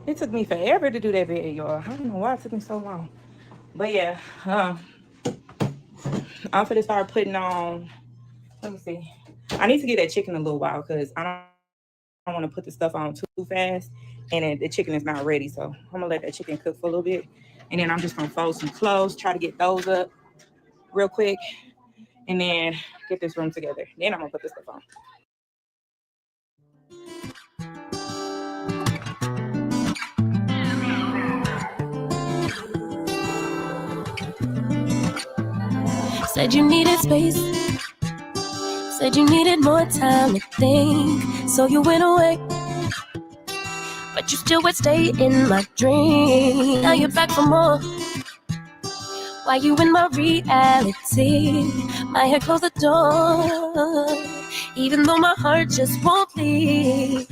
It took me forever to do that bed, y'all. I don't know why it took me so long. But yeah, I'm finna start putting on, let me see. I need to get that chicken a little while because I don't want to put the stuff on too fast and the chicken is not ready. So I'm gonna let that chicken cook for a little bit. And then I'm just gonna fold some clothes, try to get those up real quick, and then get this room together. Then I'm gonna put this stuff on. Said you needed space. Said you needed more time to think. So you went away. But you still would stay in my dream. Now you're back for more. Why you in my reality? My head closed the door. Even though my heart just won't leave.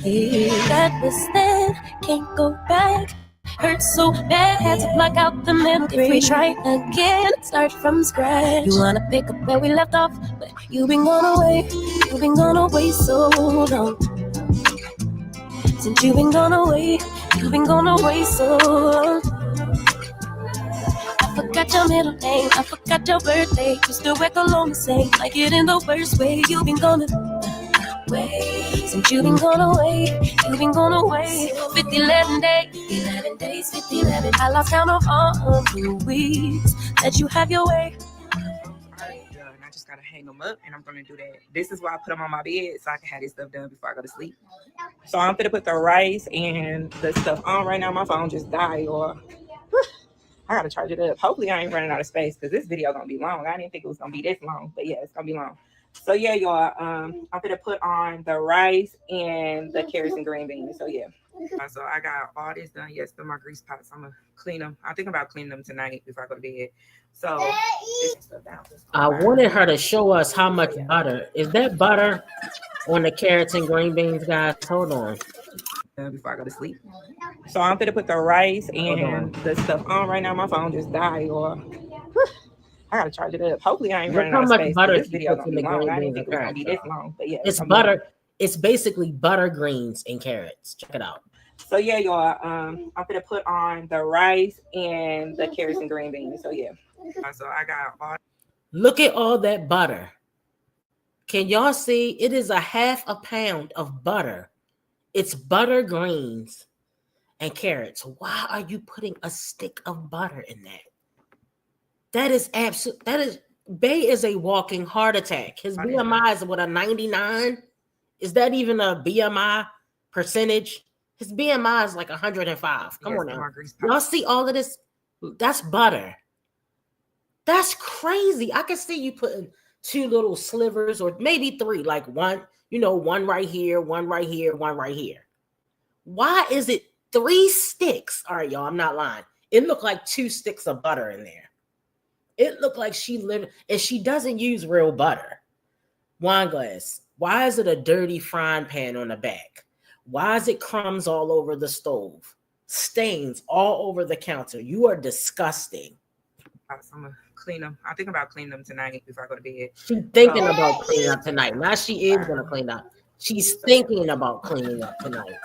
That was then, can't go back. Hurt so bad, had to block out the memory. If we try again, start from scratch. You wanna pick up where we left off, but you've been gone away. You've been gone away so long. Since you've been gone away, you've been gone away so long. I forgot your middle name, I forgot your birthday. You still echo along the same, like it in the worst way. You've been gone away. Since you've been gone away, you've been gone away. 11 days, 11 days, 11. I lost count of all of the weeks that you have your way. Alright, done. I just gotta hang them up and I'm gonna do that. This is why I put them on my bed so I can have this stuff done before I go to sleep. So I'm gonna put the rice and the stuff on right now. My phone just died, or I gotta charge it up. Hopefully I ain't running out of space because this video gonna be long. I didn't think it was gonna be this long, but yeah, it's gonna be long. So yeah, y'all, I'm gonna put on the rice and the carrots and green beans. So yeah. So I got all this done. Yes, my grease pots. I'm gonna clean them. I think about cleaning them tonight before I go to bed. So this stuff down. I wanted her to show us how much butter. Is that butter on the carrots and green beans, guys? Hold on. Before I go to sleep. So I'm gonna put the rice and the stuff on right now. My phone just died, or I gotta charge it up. Hopefully I ain't running out of space. This video gonna be long. I didn't think it was gonna be this long, but yeah, it's butter. Long. It's basically butter, greens, and carrots. Check it out. So yeah, y'all, I'm gonna put on the rice and the carrots and green beans. So yeah. So I got all. Look at all that butter. Can y'all see? It is a half a pound of butter. It's butter, greens, and carrots. Why are you putting a stick of butter in that? That is absolute. That is, Bay is a walking heart attack. His BMI is what, a 99? Is that even a BMI percentage? His BMI is like 105. Come on now. Y'all see all of this? That's butter. That's crazy. I can see you putting 2 little slivers or maybe 3, like one, one right here, one right here, one right here. Why is it 3 sticks? All right, y'all, I'm not lying. It looked like 2 sticks of butter in there. It looked like she lived, and she doesn't use real butter. Wine glass. Why is it a dirty frying pan on the back? Why is it crumbs all over the stove? Stains all over the counter. You are disgusting. I'm gonna clean them. I think about cleaning them tonight before I go to bed. She's thinking about cleaning up tonight. Now she is gonna clean up. She's thinking about cleaning up tonight.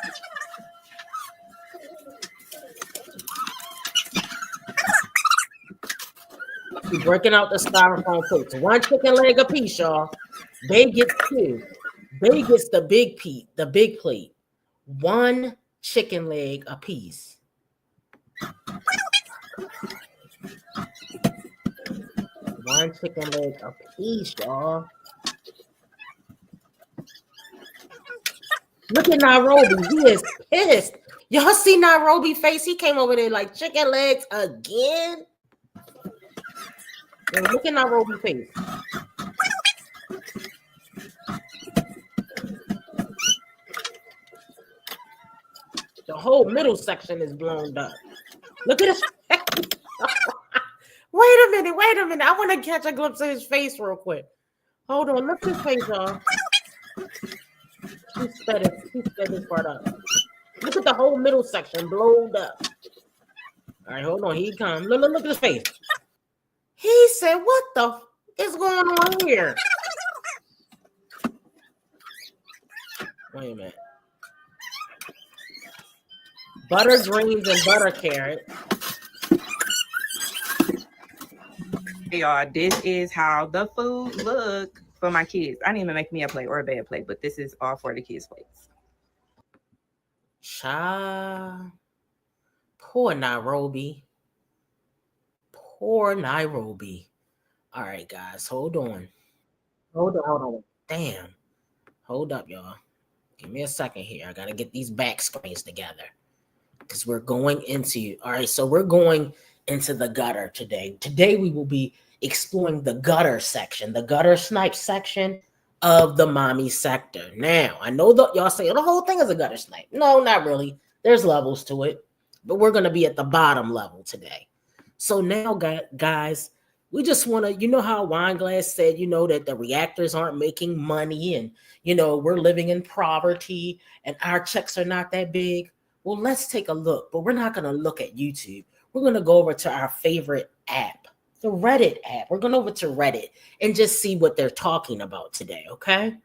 She's working out the styrofoam plates. 1 chicken leg a piece, y'all. They get 2. They gets the big plate. 1 chicken leg a piece. 1 chicken leg a piece, y'all. Look at Nairobi. He is pissed. Y'all see Nairobi face? He came over there like chicken legs again. Yo, look at Nairobi face. The whole middle section is blown up. Look at his face. Wait a minute. I want to catch a glimpse of his face real quick. Hold on. Look at his face, y'all. He sped this part up. Look at the whole middle section blown up. All right, hold on. Here he comes. Look at his face. He said, what the f is going on here? Wait a minute. Butter greens and butter carrot. Hey y'all, this is how the food look for my kids. I didn't even make me a plate or a bad plate, but this is all for the kids' plates. Poor Nairobi. Poor Nairobi. All right, guys, hold on. Damn. Hold up, y'all. Give me a second here. I got to get these back screens together because we're going into, all right, so we're going into the gutter today. Today, we will be exploring the gutter section, the gutter snipe section of the mommy sector. Now, I know that y'all say the whole thing is a gutter snipe. No, not really. There's levels to it, but we're going to be at the bottom level today. So now, guys, we just want to, you know how Wineglass said, you know, that the reactors aren't making money and, you know, we're living in poverty and our checks are not that big. Well, let's take a look, but we're not going to look at YouTube. We're going to go over to our favorite app, the Reddit app. We're going over to Reddit and just see what they're talking about today, okay?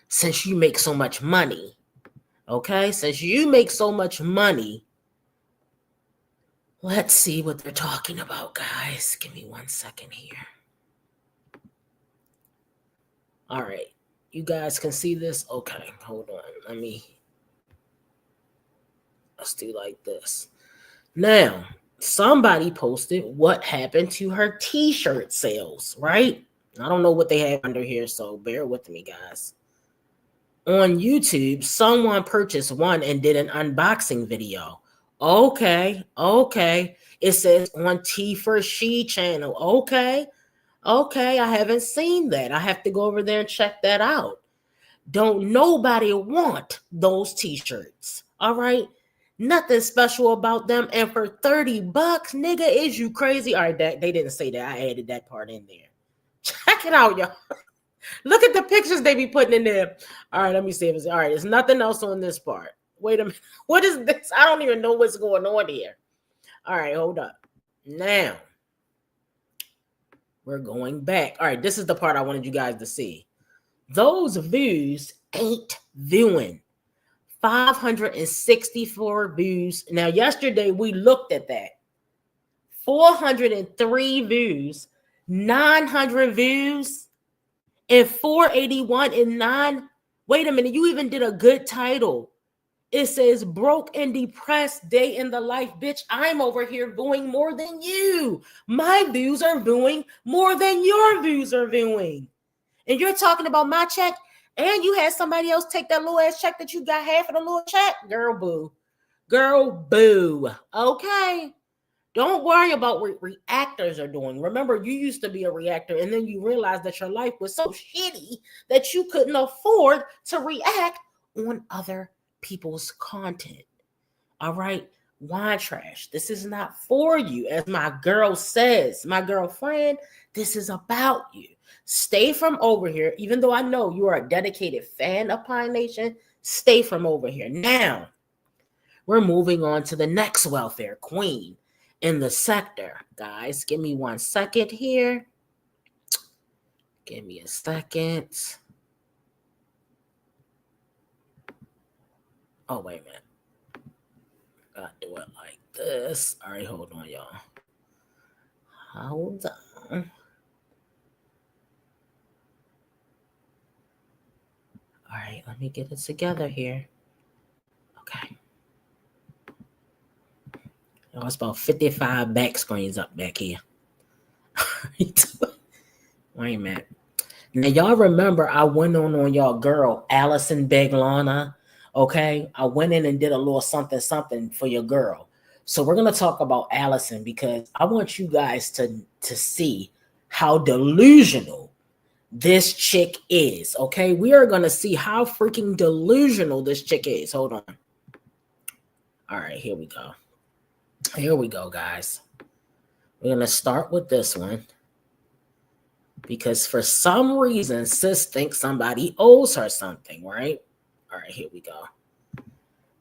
Since you make so much money, okay? Since you make so much money, let's see what they're talking about, guys. Give me 1 second here. All right. You guys can see this? Okay, hold on. Let's do like this. Now, somebody posted what happened to her t-shirt sales, right? I don't know what they have under here, so bear with me, guys. On YouTube, someone purchased one and did an unboxing video. Okay. It says on T for She channel. Okay. I haven't seen that. I have to go over there and check that out. Don't nobody want those t-shirts. All right. Nothing special about them. And for $30, nigga, is you crazy? All right, they didn't say that. I added that part in there. Check it out, y'all. Look at the pictures they be putting in there. All right, let me see if it's all right. There's nothing else on this part. Wait a minute. What is this? I don't even know what's going on here. All right, hold up. Now, we're going back. All right, this is the part I wanted you guys to see. Those views ain't viewing. 564 views. Now, yesterday we looked at that. 403 views, 900 views, and 481 and 9. Wait a minute, you even did a good title. It says broke and depressed day in the life. Bitch, I'm over here viewing more than you. My views are viewing more than your views are viewing. And you're talking about my check, and you had somebody else take that little ass check that you got half of the little check. Girl, boo. Girl, boo. Okay. Don't worry about what reactors are doing. Remember, you used to be a reactor, and then you realized that your life was so shitty that you couldn't afford to react on other people's content. All right. Wine trash. This is not for you. As my girl says, my girlfriend, this is about you. Stay from over here. Even though I know you are a dedicated fan of Pine Nation, Stay from over here. Now, we're moving on to the next welfare queen in the sector. Guys, give me 1 second here. Give me a second. Oh, wait a minute. Gotta do it like this. All right, hold on, y'all. Hold on. All right, let me get it together here. Okay. Oh, it's about 55 back screens up back here. Wait a minute. Now, y'all remember I went on y'all girl, Allison Beglana. Okay. I went in and did a little something for your girl. So we're going to talk about Allison because I want you guys to see how delusional this chick is. Okay. We are going to see how freaking delusional this chick is. Hold on. All right. Here we go. Here we go, guys. We're going to start with this one. Because for some reason, sis thinks somebody owes her something, right? All right, here we go.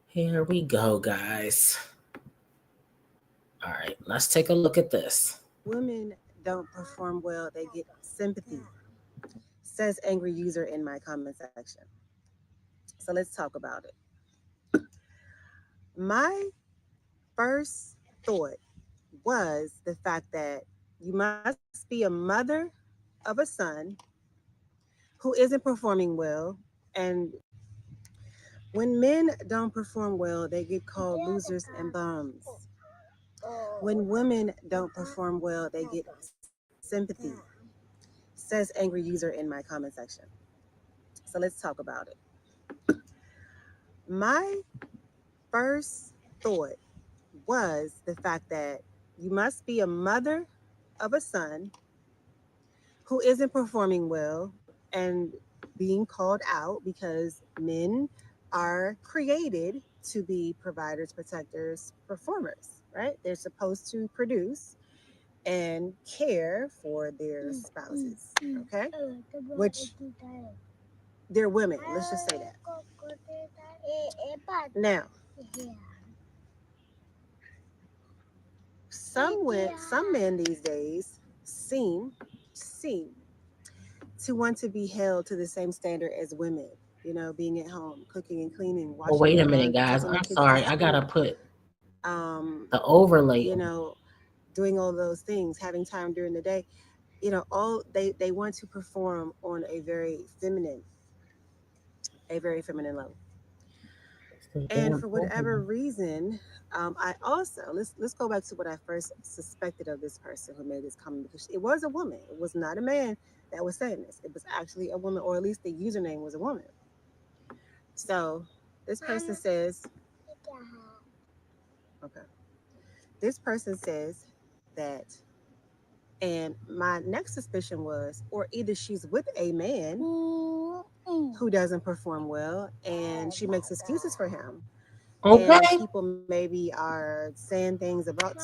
Here we go, guys. All right, let's take a look at this. Women don't perform well, they get sympathy, says angry user in my comment section. So let's talk about it. My first thought was the fact that you must be a mother of a son who isn't performing well, and when men don't perform well, they get called losers and bums. When women don't perform well, they get sympathy, says angry user in my comment section. So let's talk about it. My first thought was the fact that you must be a mother of a son who isn't performing well and being called out because men are created to be providers, protectors, performers, right? They're supposed to produce and care for their spouses, okay? Which they're women, let's just say that. Now, some men these days seem to want to be held to the same standard as women, you know, being at home, cooking and cleaning, washing. Oh, wait a minute, guys. I'm sorry. I gotta put the overlay. You know, doing all those things, having time during the day, you know, all they want to perform on a very feminine level. And for whatever reason, I also let's go back to what I first suspected of this person who made this comment, because it was a woman. It was not a man that was saying this. It was actually a woman, or at least the username was a woman. So this person says, okay. This person says that, and my next suspicion was, or either she's with a man who doesn't perform well and she makes excuses for him. Okay. And people maybe are saying things about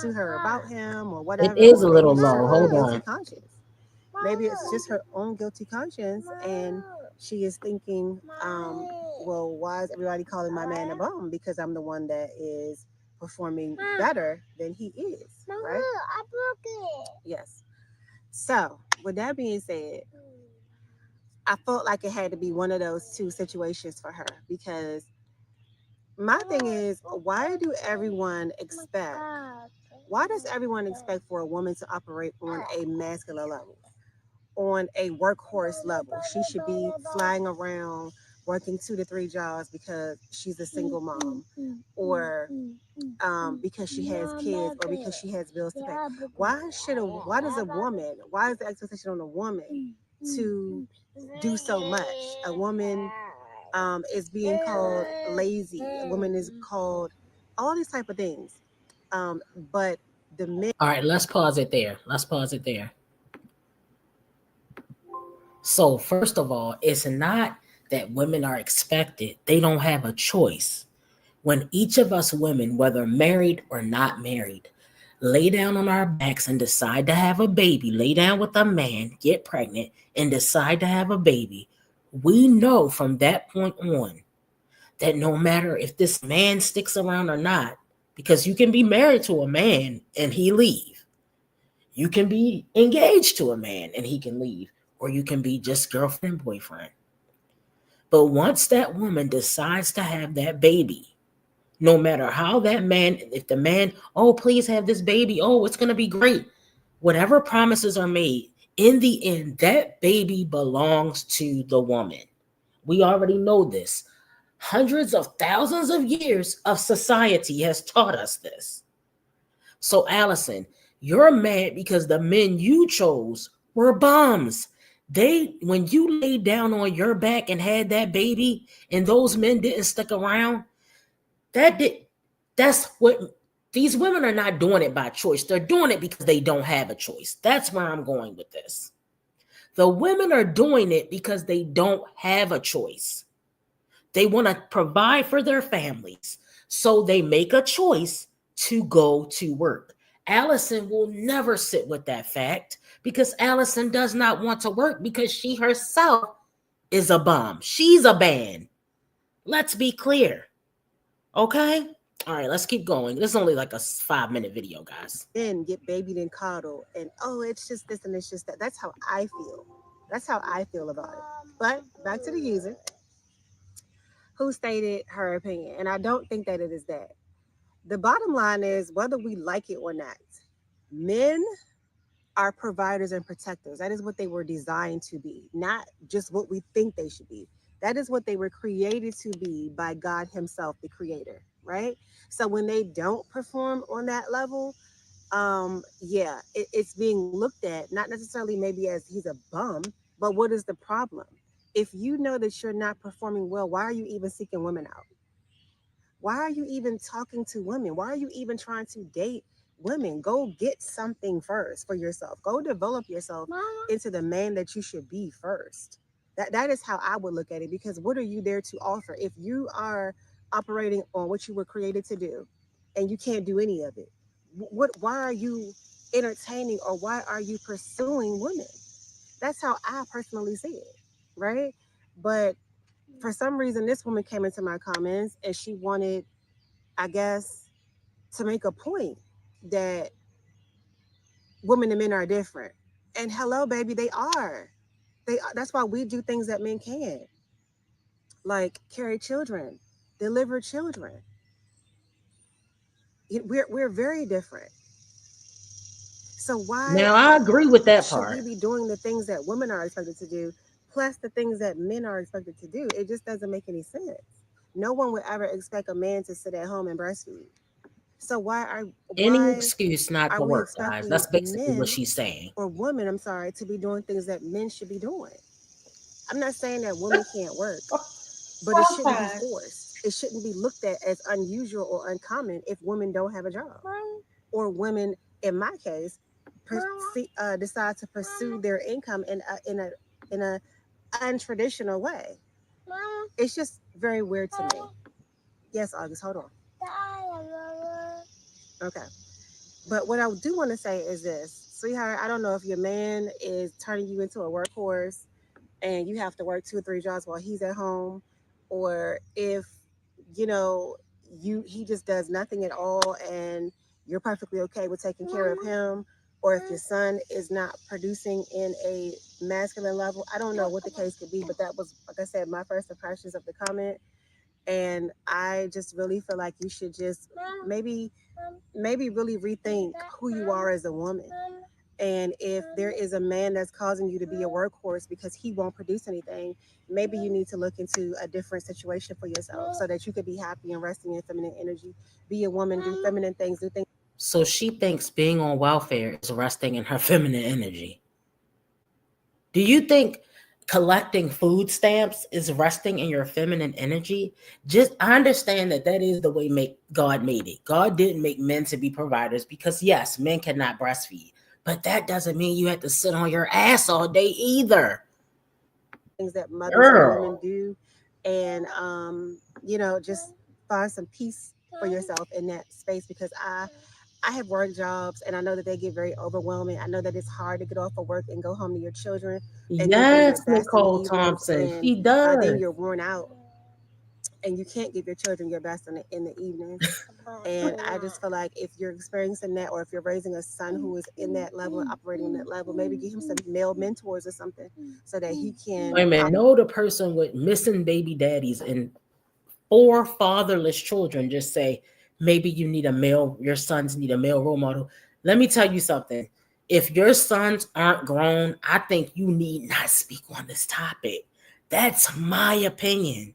him or whatever. It is a little low. Hold on. Conscience. Maybe it's just her own guilty conscience, and she is thinking, well, why is everybody calling my man a bum? Because I'm the one that is performing better than he is, right? I broke it. Yes. So, with that being said, I felt like it had to be one of those two situations for her, because my thing is, why does everyone expect for a woman to operate on a masculine level, on a workhorse level? She should be flying around working 2 to 3 jobs because she's a single mom, or because she has kids, or because she has bills to pay. Why is the expectation on a woman to do so much? A woman is being called lazy. A woman is called all these type of things. But the men. All right, let's pause it there. So first of all, it's not that women are expected. They don't have a choice. When each of us women, whether married or not married, lay down on our backs and decide to have a baby, lay down with a man, get pregnant, and decide to have a baby, we know from that point on that no matter if this man sticks around or not, because you can be married to a man and he leave. You can be engaged to a man and he can leave, or you can be just girlfriend, boyfriend. But once that woman decides to have that baby, no matter how that man, if the man, oh, please have this baby, oh, it's going to be great. Whatever promises are made, in the end, that baby belongs to the woman. We already know this. Hundreds of thousands of years of society has taught us this. So, Allison, you're mad because the men you chose were bums. When you laid down on your back and had that baby, and those men didn't stick around, that's what these women are not doing it by choice. They're doing it because they don't have a choice. That's where I'm going with this. The women are doing it because they don't have a choice. They want to provide for their families. So they make a choice to go to work. Allison will never sit with that fact because Allison does not want to work because she herself is a bum. She's a band. Let's be clear. Okay? All right, let's keep going. This is only like a 5-minute video, guys. Then get babied and coddled and, oh, it's just this and it's just that. That's how I feel. That's how I feel about it. But back to the user who stated her opinion. And I don't think that it is that. The bottom line is, whether we like it or not, men are providers and protectors. That is what they were designed to be, not just what we think they should be. That is what they were created to be by God himself, the creator, right? So when they don't perform on that level, it's being looked at, not necessarily maybe as he's a bum, but what is the problem? If you know that you're not performing well, why are you even seeking women out? Why are you even talking to women? Why are you even trying to date women? Go get something first for yourself. Go develop yourself into the man that you should be first. That is how I would look at it, because what are you there to offer? If you are operating on what you were created to do and you can't do any of it, why are you entertaining, or why are you pursuing women? That's how I personally see it, right? But for some reason, this woman came into my comments and she wanted, I guess, to make a point that women and men are different. And hello, baby, they are. They are. That's why we do things that men can't, like carry children, deliver children. We're very different. So why Now, I agree with that should part. we be doing the things that women are expected to do, plus the things that men are expected to do? It just doesn't make any sense. No one would ever expect a man to sit at home and breastfeed. So Any why excuse not are to we work, guys. expecting That's basically what men she's saying. or women, I'm sorry, to be doing things that men should be doing? I'm not saying that women can't work, but it shouldn't be forced. It shouldn't be looked at as unusual or uncommon if women don't have a job, or women, in my case, decide to pursue their income in a untraditional way. It's just very weird to me. Yes, August, hold on. Okay. But what I do want to say is this, sweetheart, I don't know if your man is turning you into a workhorse and you have to work 2 or 3 jobs while he's at home, or if, you know, he just does nothing at all and you're perfectly okay with taking care of him, or if your son is not producing in a masculine level. I don't know what the case could be, but that was, like I said, my first impressions of the comment. And I just really feel like you should just maybe really rethink who you are as a woman. And if there is a man that's causing you to be a workhorse because he won't produce anything, maybe you need to look into a different situation for yourself so that you could be happy and resting in feminine energy. Be a woman, do feminine things, do things. So she thinks being on welfare is resting in her feminine energy. Do you think collecting food stamps is resting in your feminine energy? I understand that is the way God made it. God didn't make men to be providers because, yes, men cannot breastfeed. But that doesn't mean you have to sit on your ass all day either. Things that mothers and women do. And, just find some peace for yourself in that space, because I have work jobs and I know that they get very overwhelming. I know that it's hard to get off of work and go home to your children. And yes, Nicole Thompson. She does. Then you're worn out. and you can't give your children your best in the evening. And I just feel like if you're experiencing that, or if you're raising a son who is in that level and operating in that level, maybe give him some male mentors or something so that he can. Wait a minute, know the person with missing baby daddies and 4 fatherless children just say, maybe you need a male, your sons need a male role model. Let me tell you something. If your sons aren't grown, I think you need not speak on this topic. That's my opinion.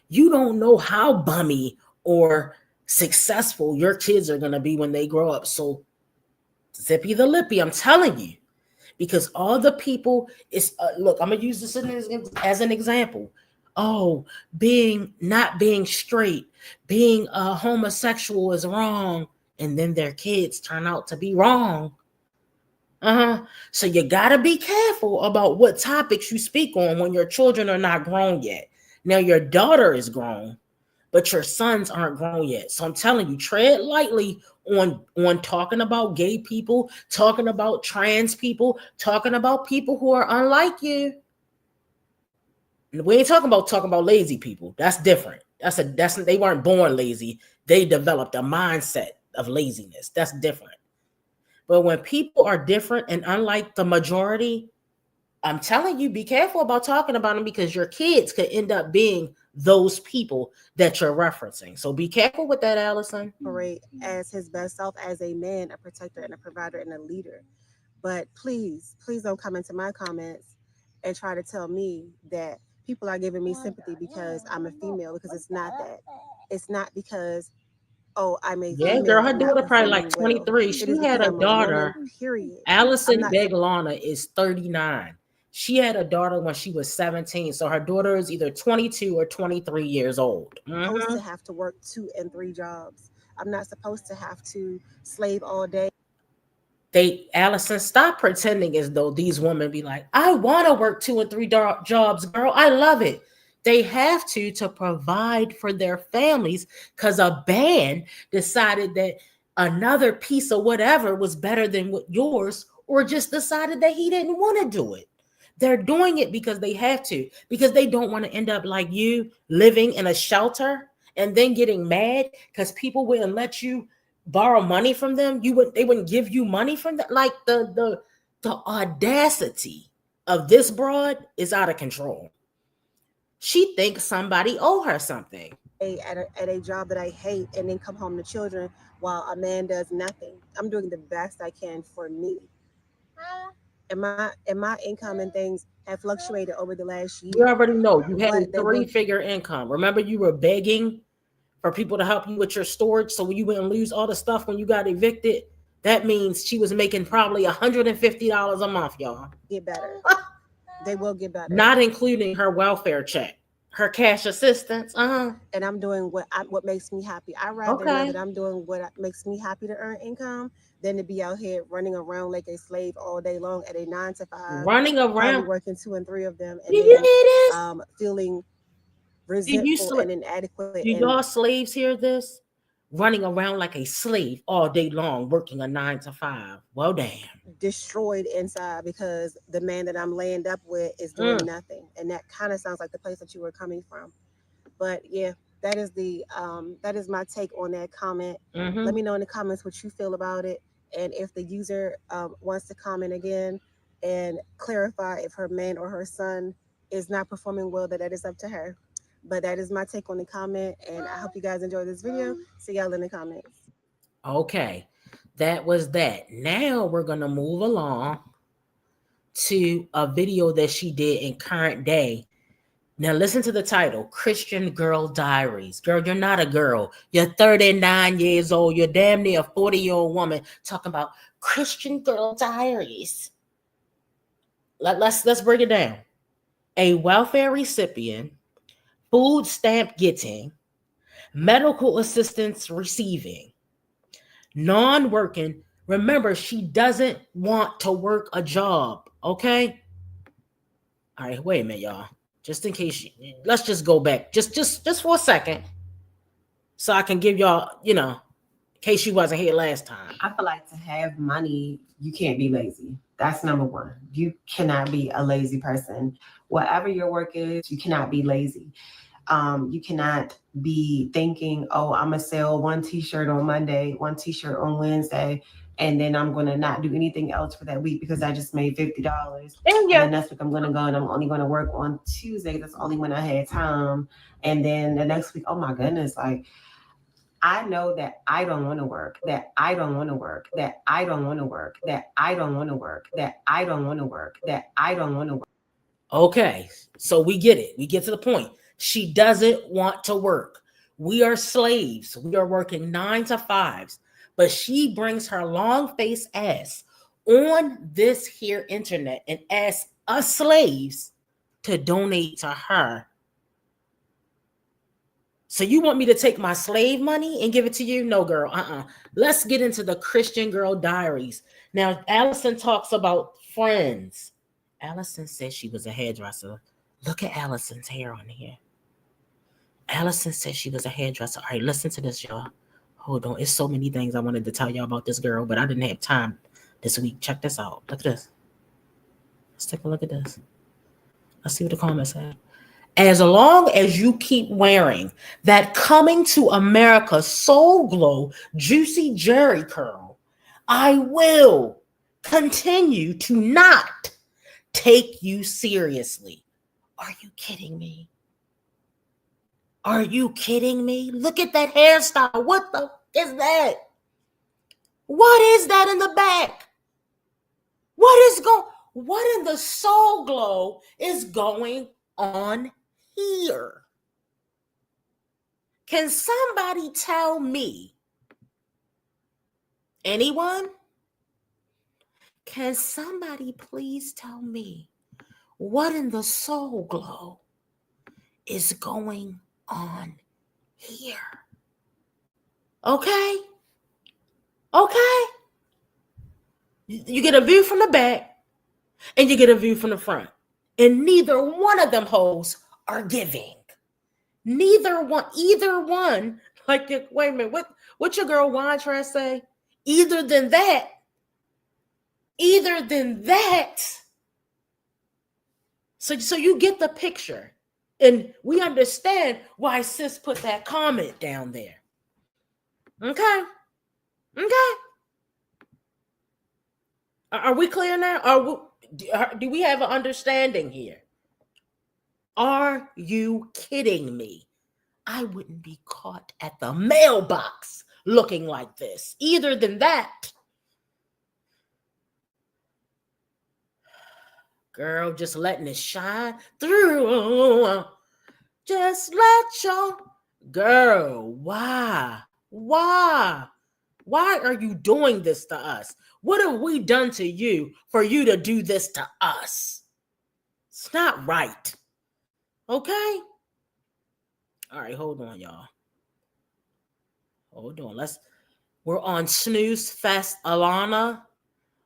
You don't know how bummy or successful your kids are going to be when they grow up. So zippy the lippy, I'm telling you, because all the people is, look, I'm going to use this as an example. Oh, not being straight, being homosexual is wrong. And then their kids turn out to be wrong. So you got to be careful about what topics you speak on when your children are not grown yet. Now your daughter is grown, but your sons aren't grown yet. So I'm telling you, tread lightly on talking about gay people, talking about trans people, talking about people who are unlike you. We ain't talking about lazy people. That's different. That's they weren't born lazy. They developed a mindset of laziness. That's different. But when people are different and unlike the majority, I'm telling you, be careful about talking about them, because your kids could end up being those people that you're referencing. So be careful with that, Allison. Operate as his best self, as a man, a protector and a provider and a leader. But please don't come into my comments and try to tell me that people are giving me sympathy because I'm a female, because it's not that. It's not because, oh, I'm a female. Girl, her daughter probably performing like 23. well. She had a daughter. Period. Allison Beglana is 39. She had a daughter when she was 17. So her daughter is either 22 or 23 years old. Supposed to have to work 2 and 3 jobs. I'm not supposed to have to slave all day. Allison, stop pretending as though these women be like, I want to work 2 and 3 jobs, girl. I love it. They have to provide for their families, because a band decided that another piece of whatever was better than what yours, or just decided that he didn't want to do it. They're doing it because they have to, because they don't want to end up like you, living in a shelter and then getting mad because people wouldn't let you borrow money from them. They wouldn't give you money from them. Like the audacity of this broad is out of control. She thinks somebody owe her something. At a job that I hate, and then come home to children while a man does nothing. I'm doing the best I can for me. And my income and things have fluctuated over the last year. You already know you had a 3-figure income. Remember, you were begging for people to help you with your storage so you wouldn't lose all the stuff when you got evicted. That means she was making probably $150 a month, y'all. Get better. They will get better. Not including her welfare check, her cash assistance. And I'm doing what makes me happy. I rather know that I'm doing what makes me happy to earn income than to be out here running around like a slave all day long at a 9 to 5. Running around, working 2 and 3 of them, and then feeling resentful and inadequate. Do y'all slaves hear this? Running around like a slave all day long, working a 9 to 5. Well, damn. Destroyed inside because the man that I'm laying up with is doing nothing. And that kind of sounds like the place that you were coming from. But yeah, that is my take on that comment. Let me know in the comments what you feel about it. And if the user wants to comment again and clarify if her man or her son is not performing well, that is up to her. But that is my take on the comment, and I hope you guys enjoyed this video. See y'all in the comments. Okay, that was that. Now we're going to move along to a video that she did in current day. Now listen to the title, Christian Girl Diaries. Girl, you're not a girl. You're 39 years old. You're damn near a 40-year-old woman talking about Christian Girl Diaries. Let's break it down. A welfare recipient, food stamp getting, medical assistance receiving, non-working. Remember, she doesn't want to work a job, okay? All right, wait a minute, y'all. Just in case, let's just go back just for a second so I can give y'all, in case she wasn't here last time. I feel like to have money, you can't be lazy. That's number one. You cannot be a lazy person. Whatever your work is, you cannot be lazy. You cannot be thinking, oh, I'm gonna sell one t-shirt on Monday, one t-shirt on Wednesday, and then I'm gonna not do anything else for that week because I just made $50. And then next week I'm gonna go and I'm only gonna work on Tuesday. That's only when I had time. And then the next week, oh my goodness, like I know that I don't want to work, that I don't want to work, that I don't want to work, that I don't want to work, that I don't want to work, that I don't want to work. Okay, so we get it. We get to the point. She doesn't want to work. We are slaves. We are working 9 to 5s, but she brings her long face ass on this here internet and asks us slaves to donate to her. So you want me to take my slave money and give it to you? No, girl. Let's get into the Christian Girl Diaries. Now, Allison talks about friends. Allison said she was a hairdresser. Look at Allison's hair on here. Allison said she was a hairdresser. All right, listen to this, y'all. Hold on. It's so many things I wanted to tell y'all about this girl, but I didn't have time this week. Check this out. Look at this. Let's take a look at this. Let's see what the comments say. As long as you keep wearing that Coming to America Soul Glow Juicy Jerry curl, I will continue to not take you seriously. Are you kidding me? Are you kidding me? Look at that hairstyle. What the is that? What is that in the back? What in the Soul Glow is going on here? Can somebody tell me? Anyone? Can somebody please tell me what in the Soul Glow is going on here? Okay? Okay? You get a view from the back and you get a view from the front. And neither one of them hoes are giving. Either one. Like, wait a minute, what your girl Juan trying to say? Either than that. So you get the picture. And we understand why sis put that comment down there. Okay? Are we clear now? Do we have an understanding here? Are you kidding me? I wouldn't be caught at the mailbox looking like this. Either than that. Girl, just letting it shine through. Just let your girl. Why? Why are you doing this to us? What have we done to you for you to do this to us? It's not right. Okay? All right, hold on, y'all. Hold on. We're on Snooze Fest Alana.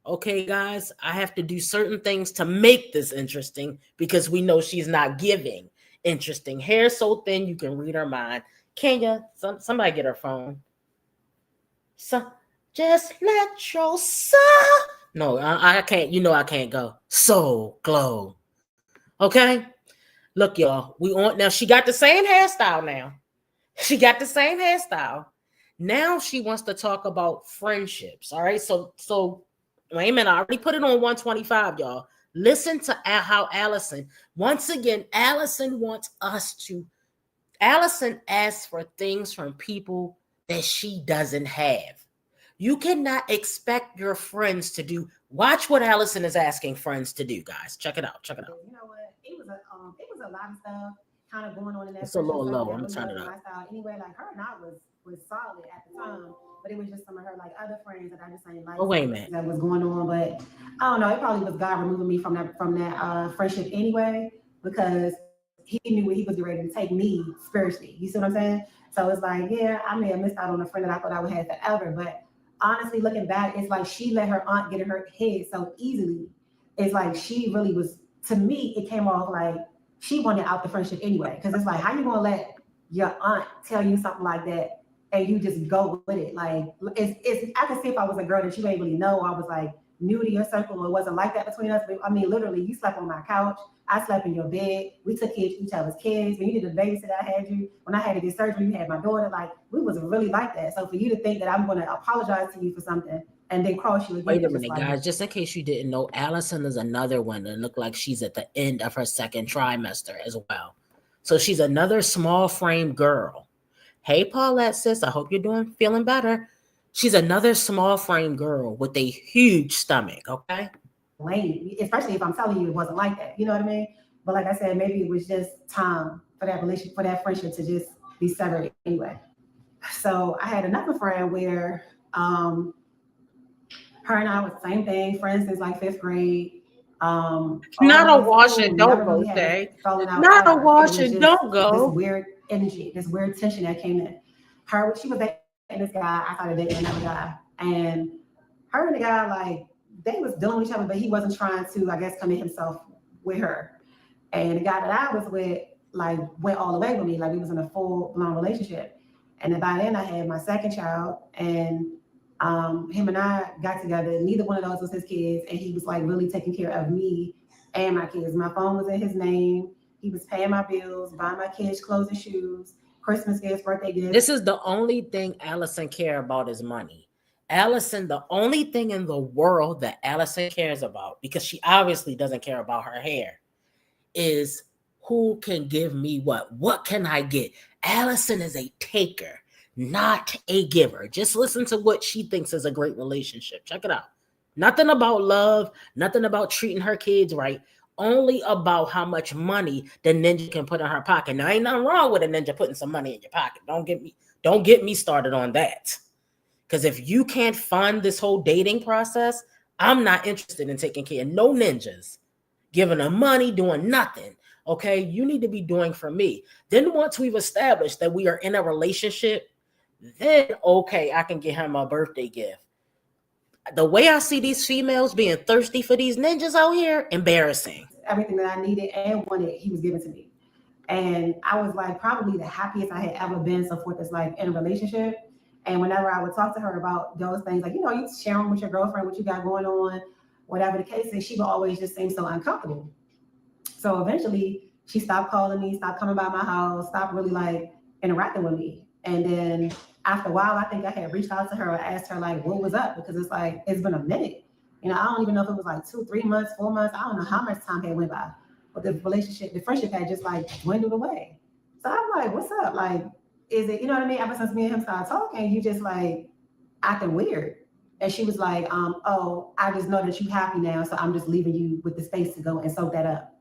Okay, guys, I have to do certain things to make this interesting because we know she's not giving interesting. Hair so thin you can read her mind. Can you? Somebody get her phone. So just let your soul. No, I can't. You know I can't go. Soul glow. Okay? Look, y'all. We on now. She got the same hairstyle now. Now she wants to talk about friendships. All right. So wait a minute. I already put it on 125, y'all. Listen to how Allison, once again, Allison asks for things from people that she doesn't have. You cannot expect your friends to do. Watch what Allison is asking friends to do, guys. Check it out. You know what? It was a lot of stuff kind of going on in that. It's a little low. I'm turning it up. Anyway, like her and I was solid at the time, but it was just some of her like other friends that I just ain't like. Oh, wait a minute. That was going on, but I don't know. It probably was God removing me from that friendship anyway, because he knew what he was ready to take me spiritually. You see what I'm saying? So it's like, yeah, I may have missed out on a friend that I thought I would have forever, but honestly, looking back, it's like she let her aunt get in her head so easily. It's like she really was, to me, it came off like she wanted out the friendship anyway. Because it's like, how you gonna let your aunt tell you something like that and you just go with it? Like, it's I can see if I was a girl that you ain't really know, I was like, new to your circle, it wasn't like that between us. But I mean, literally, you slept on my couch. I slept in your bed. We took care of each other's kids. When you did the babysit, I had you. When I had to get surgery, you had my daughter. Like, we was really like that. So for you to think that I'm going to apologize to you for something and then cross you again. Wait a minute, guys. Just in case you didn't know, Allison is another one that looked like she's at the end of her second trimester as well. So she's another small frame girl. Hey, Paulette, sis, I hope you're feeling better. She's another small frame girl with a huge stomach, okay? Lame, especially if I'm telling you it wasn't like that. You know what I mean? But like I said, maybe it was just time for that relationship, for that friendship to just be severed anyway. So I had another friend where her and I was the same thing, friends since like 5th grade. Not a wash and don't go, say. Not a wash and don't go. This weird energy, this weird tension that came in. She was dating this guy, I started dating another guy. And her and the guy, like, they was dealing with each other, but he wasn't trying to, I guess, commit himself with her. And the guy that I was with, like, went all the way with me. Like, we was in a full-blown relationship. And then by then, I had my second child, and him and I got together. Neither one of those was his kids, and he was, like, really taking care of me and my kids. My phone was in his name. He was paying my bills, buying my kids clothes and shoes, Christmas gifts, birthday gifts. This is the only thing Allison cares about is money. Allison, the only thing in the world that Allison cares about, because she obviously doesn't care about her hair, is who can give me what? What can I get? Allison is a taker, not a giver. Just listen to what she thinks is a great relationship. Check it out. Nothing about love, nothing about treating her kids right, only about how much money the ninja can put in her pocket. Now, ain't nothing wrong with a ninja putting some money in your pocket. Don't get me started on that. Because if you can't fund this whole dating process, I'm not interested in taking care of no ninjas, giving them money, doing nothing. Okay, you need to be doing for me. Then once we've established that we are in a relationship, then okay, I can get him a birthday gift. The way I see these females being thirsty for these ninjas out here, embarrassing. Everything that I needed and wanted, he was giving to me. And I was like probably the happiest I had ever been, so forth, as like in a relationship. And whenever I would talk to her about those things, like, you know, you sharing with your girlfriend what you got going on, whatever the case is, she would always just seem so uncomfortable. So eventually she stopped calling me, stopped coming by my house, stopped really like interacting with me. And then after a while, I think I had reached out to her. I asked her like, what was up? Because it's like, it's been a minute. You know, I don't even know if it was like 2, 3 months, 4 months. I don't know how much time had went by. But the relationship, the friendship had just like dwindled away. So I'm like, what's up? Like, is it, you know what I mean? Ever since me and him started talking, you just like acting weird. And she was like, oh, I just know that you're happy now. So I'm just leaving you with the space to go and soak that up.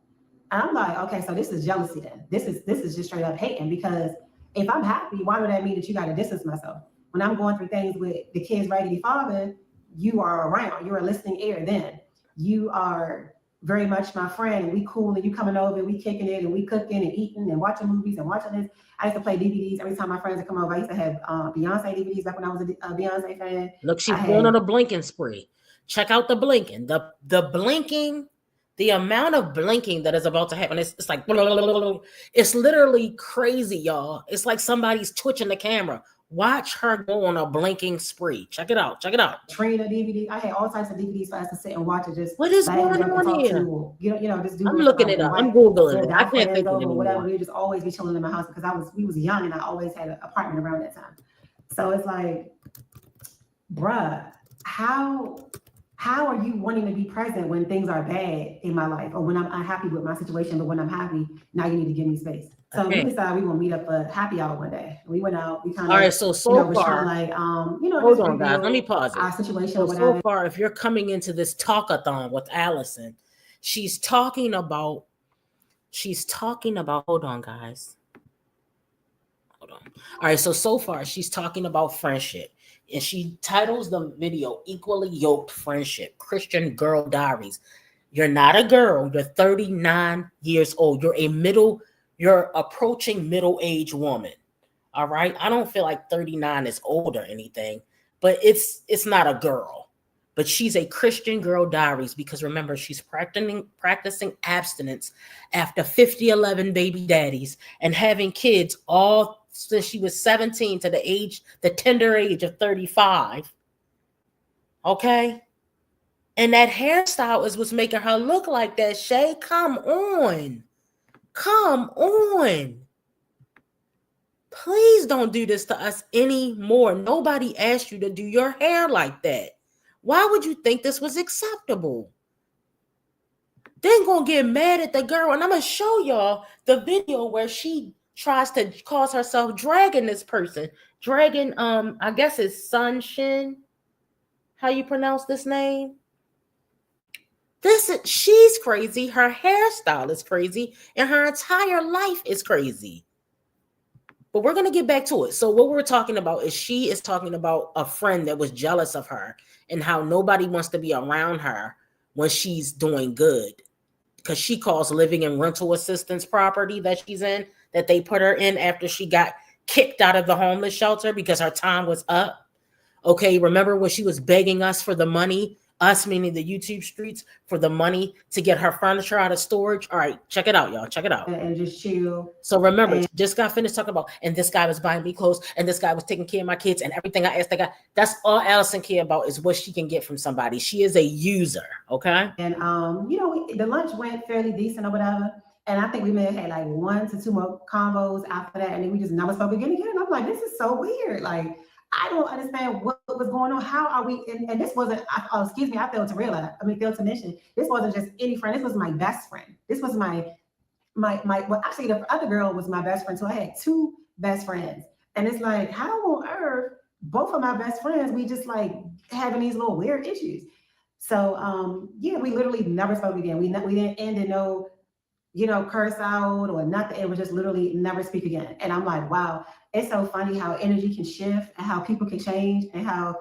And I'm like, okay, so this is jealousy then. This is just straight up hating, because if I'm happy, why would that mean that you got to distance myself? When I'm going through things with the kid's raggedy father, you are around. You're a listening ear then. You are very much my friend, and we cool, and you coming over, and we kicking it, and we cooking and eating and watching movies and watching this. I used to play DVDs every time my friends would come over. I used to have Beyonce DVDs back when I was a Beyonce fan. Look, she's going on a blinking spree. Check out the blinking. The blinking, the amount of blinking that is about to happen. It's like, it's literally crazy, y'all. It's like somebody's twitching the camera. Watch her go on a blinking spree. Check it out. Check it out. Trina DVD. I had all types of DVDs for us to sit and watch it. Just what is going on here? You know, just do. I'm looking it up. I'm googling it. I can't think of it anymore. Whatever. We just always be chilling in my house because we was young and I always had an apartment around that time. So it's like, bruh, how are you wanting to be present when things are bad in my life, or when I'm unhappy with my situation, but when I'm happy, now you need to give me space. So we decided we gonna meet up for happy hour one day. We went out. We kind of, all right. So far, like hold on, guys. Let me pause it. Our situation. So far, if you're coming into this talkathon with Allison, she's talking about. Hold on, guys. Hold on. All right. So far, she's talking about friendship. And she titles the video Equally Yoked Friendship, Christian Girl Diaries. You're not a girl. You're 39 years old. You're approaching middle-aged woman. All right. I don't feel like 39 is old or anything, but it's not a girl. But she's a Christian Girl Diaries because remember, she's practicing abstinence after 11 baby daddies and having kids all since she was 17 to the tender age of 35. Okay. And that hairstyle is what's making her look like that. Shay, come on. Come on. Please don't do this to us anymore. Nobody asked you to do your hair like that. Why would you think this was acceptable? Then gonna get mad at the girl, and I'm gonna show y'all the video where she tries to cause herself dragging this person. Dragging, I guess it's Sunshin. How you pronounce this name? She's crazy. Her hairstyle is crazy, and her entire life is crazy. But we're gonna get back to it. So what we're talking about is she is talking about a friend that was jealous of her and how nobody wants to be around her when she's doing good. Because she calls living in rental assistance property that she's in, that they put her in after she got kicked out of the homeless shelter because her time was up. Okay, remember when she was begging us for the money, us meaning the YouTube streets, for the money to get her furniture out of storage? All right, check it out, y'all. Check it out. And just chill. So remember, just got finished talking about, and this guy was buying me clothes, and this guy was taking care of my kids, and everything I asked the guy. That's all Allison care about is what she can get from somebody. She is a user, okay? And the lunch went fairly decent or whatever. And I think we may have had like 1 to 2 more combos after that, and then we just never spoke again. And I'm like, this is so weird. Like, I don't understand what was going on. How are we? And this wasn't, excuse me, I failed to mention, this wasn't just any friend. This was my best friend. This was well, actually, the other girl was my best friend. So I had 2 best friends. And it's like, how on earth, both of my best friends, we just like having these little weird issues. So, yeah, we literally never spoke again. We didn't end in no, curse out or nothing. It was just literally never speak again. And I'm like, wow, it's so funny how energy can shift and how people can change and how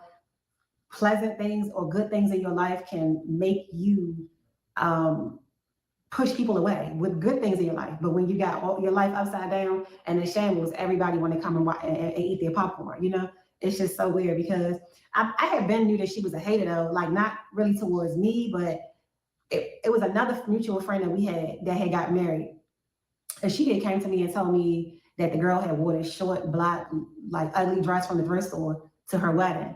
pleasant things or good things in your life can make you push people away with good things in your life. But when you got all your life upside down and in shambles, everybody want to come and eat their popcorn, It's just so weird because I had been knew that she was a hater though, like not really towards me, but it was another mutual friend that we had that had got married. And she had came to me and told me that the girl had wore this short, black, like ugly dress from the thrift store to her wedding.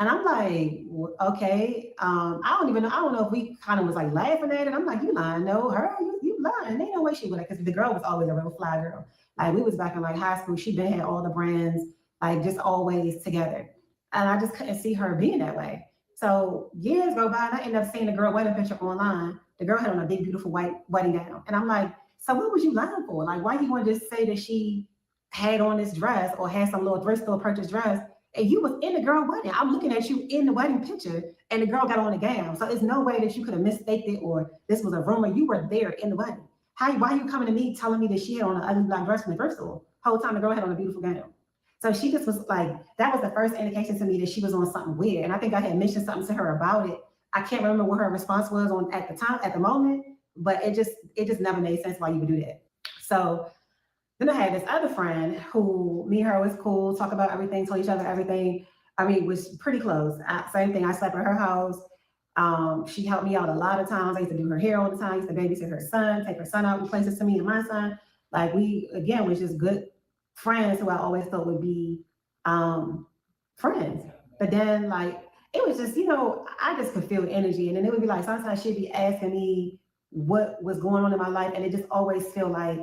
And I'm like, okay, I don't know. I don't know if we kind of was like laughing at it. I'm like, you lying, no, her, you lying. Ain't no way she would, because the girl was always a real fly girl. Like we was back in like high school. She been had all the brands, like just always together. And I just couldn't see her being that way. So years go by and I ended up seeing the girl wedding picture online. The girl had on a big, beautiful white wedding gown. And I'm like, so what was you lying for? Like, why you want to just say that she had on this dress or had some little thrift store purchase dress and you was in the girl wedding? I'm looking at you in the wedding picture and the girl got on a gown. So there's no way that you could have mistaked it or this was a rumor. You were there in the wedding. Why are you coming to me telling me that she had on an ugly black dress from the thrift store? Whole time the girl had on a beautiful gown. So she just was like, that was the first indication to me that she was on something weird. And I think I had mentioned something to her about it. I can't remember what her response was on at the moment, but it just never made sense why you would do that. So then I had this other friend who me and her was cool, talk about everything, told each other everything. I mean, was pretty close. Same thing. I slept at her house. She helped me out a lot of times. I used to do her hair all the time. I used to babysit her son, take her son out in places to me and my son. Like we, again, was just good friends who I always thought would be friends. But then like, it was just, I just could feel energy. And then it would be like, sometimes she'd be asking me what was going on in my life. And it just always feel like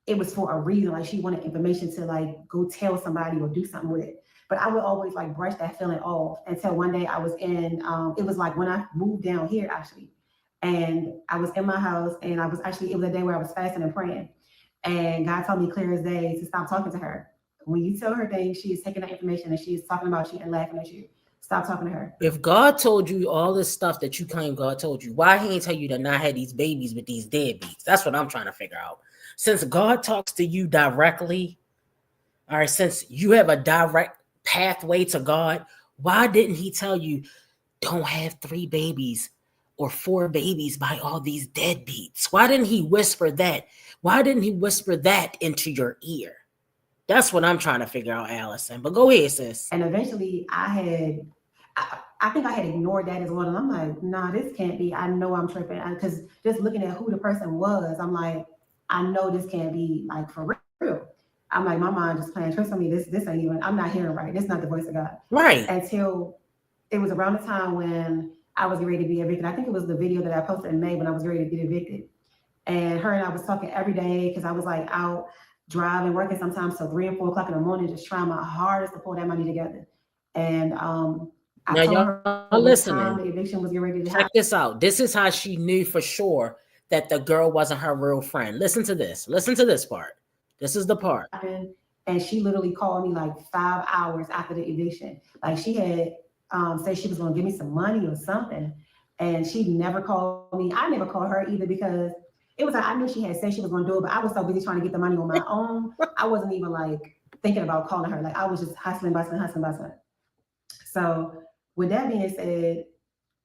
it was for a reason. Like she wanted information to like go tell somebody or do something with it. But I would always like brush that feeling off until one day I was in, it was like when I moved down here actually. And I was in my house and it was a day where I was fasting and praying. And God told me clear as day to stop talking to her. When you tell her things, she is taking that information and she is talking about you and laughing at you. Stop talking to her. If God told you all this stuff that you claim God told you, why he ain't tell you to not have these babies with these deadbeats? That's what I'm trying to figure out. Since God talks to you directly, all right, since you have a direct pathway to God, why didn't he tell you don't have 3 babies or 4 babies by all these deadbeats? Why didn't he whisper that? Why didn't he whisper that into your ear? That's what I'm trying to figure out, Allison. But go ahead, sis. And eventually I think I had ignored that as well. And I'm like, nah, this can't be. I know I'm tripping. Because just looking at who the person was, I'm like, I know this can't be like for real. I'm like, my mind just playing tricks on me. This ain't even, I'm not hearing right. This is not the voice of God. Right. Until it was around the time when I was ready to be evicted. I think it was the video that I posted in May when I was ready to get evicted. And her and I was talking every day because I was like out driving, working sometimes till 3 and 4 o'clock in the morning, just trying my hardest to pull that money together. And I Now told y'all her are what time listening. the eviction was getting ready to Check happen. this out. This is how she knew for sure that the girl wasn't her real friend. Listen to this. Listen to this part. This is the part. And she literally called me like 5 hours after the eviction. Like she had said she was going to give me some money or something. And she never called me. I never called her either because it was like I knew she had said she was going to do it, but I was so busy trying to get the money on my own. I wasn't even like thinking about calling her. Like I was just hustling. So with that being said,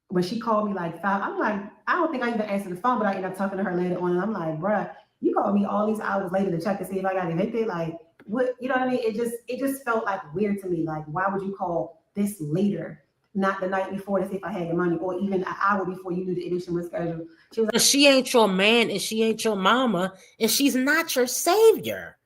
when she called me like 5, I'm like, I don't think I even answered the phone, but I ended up talking to her later on. And I'm like, bruh, you called me all these hours later to check to see if I got evicted. Like, what, you know what I mean? It just felt like weird to me. Like, why would you call this later, not the night before to see if I had the money, or even an hour before you knew the eviction was scheduled? She was like, she ain't your man and she ain't your mama and she's not your savior.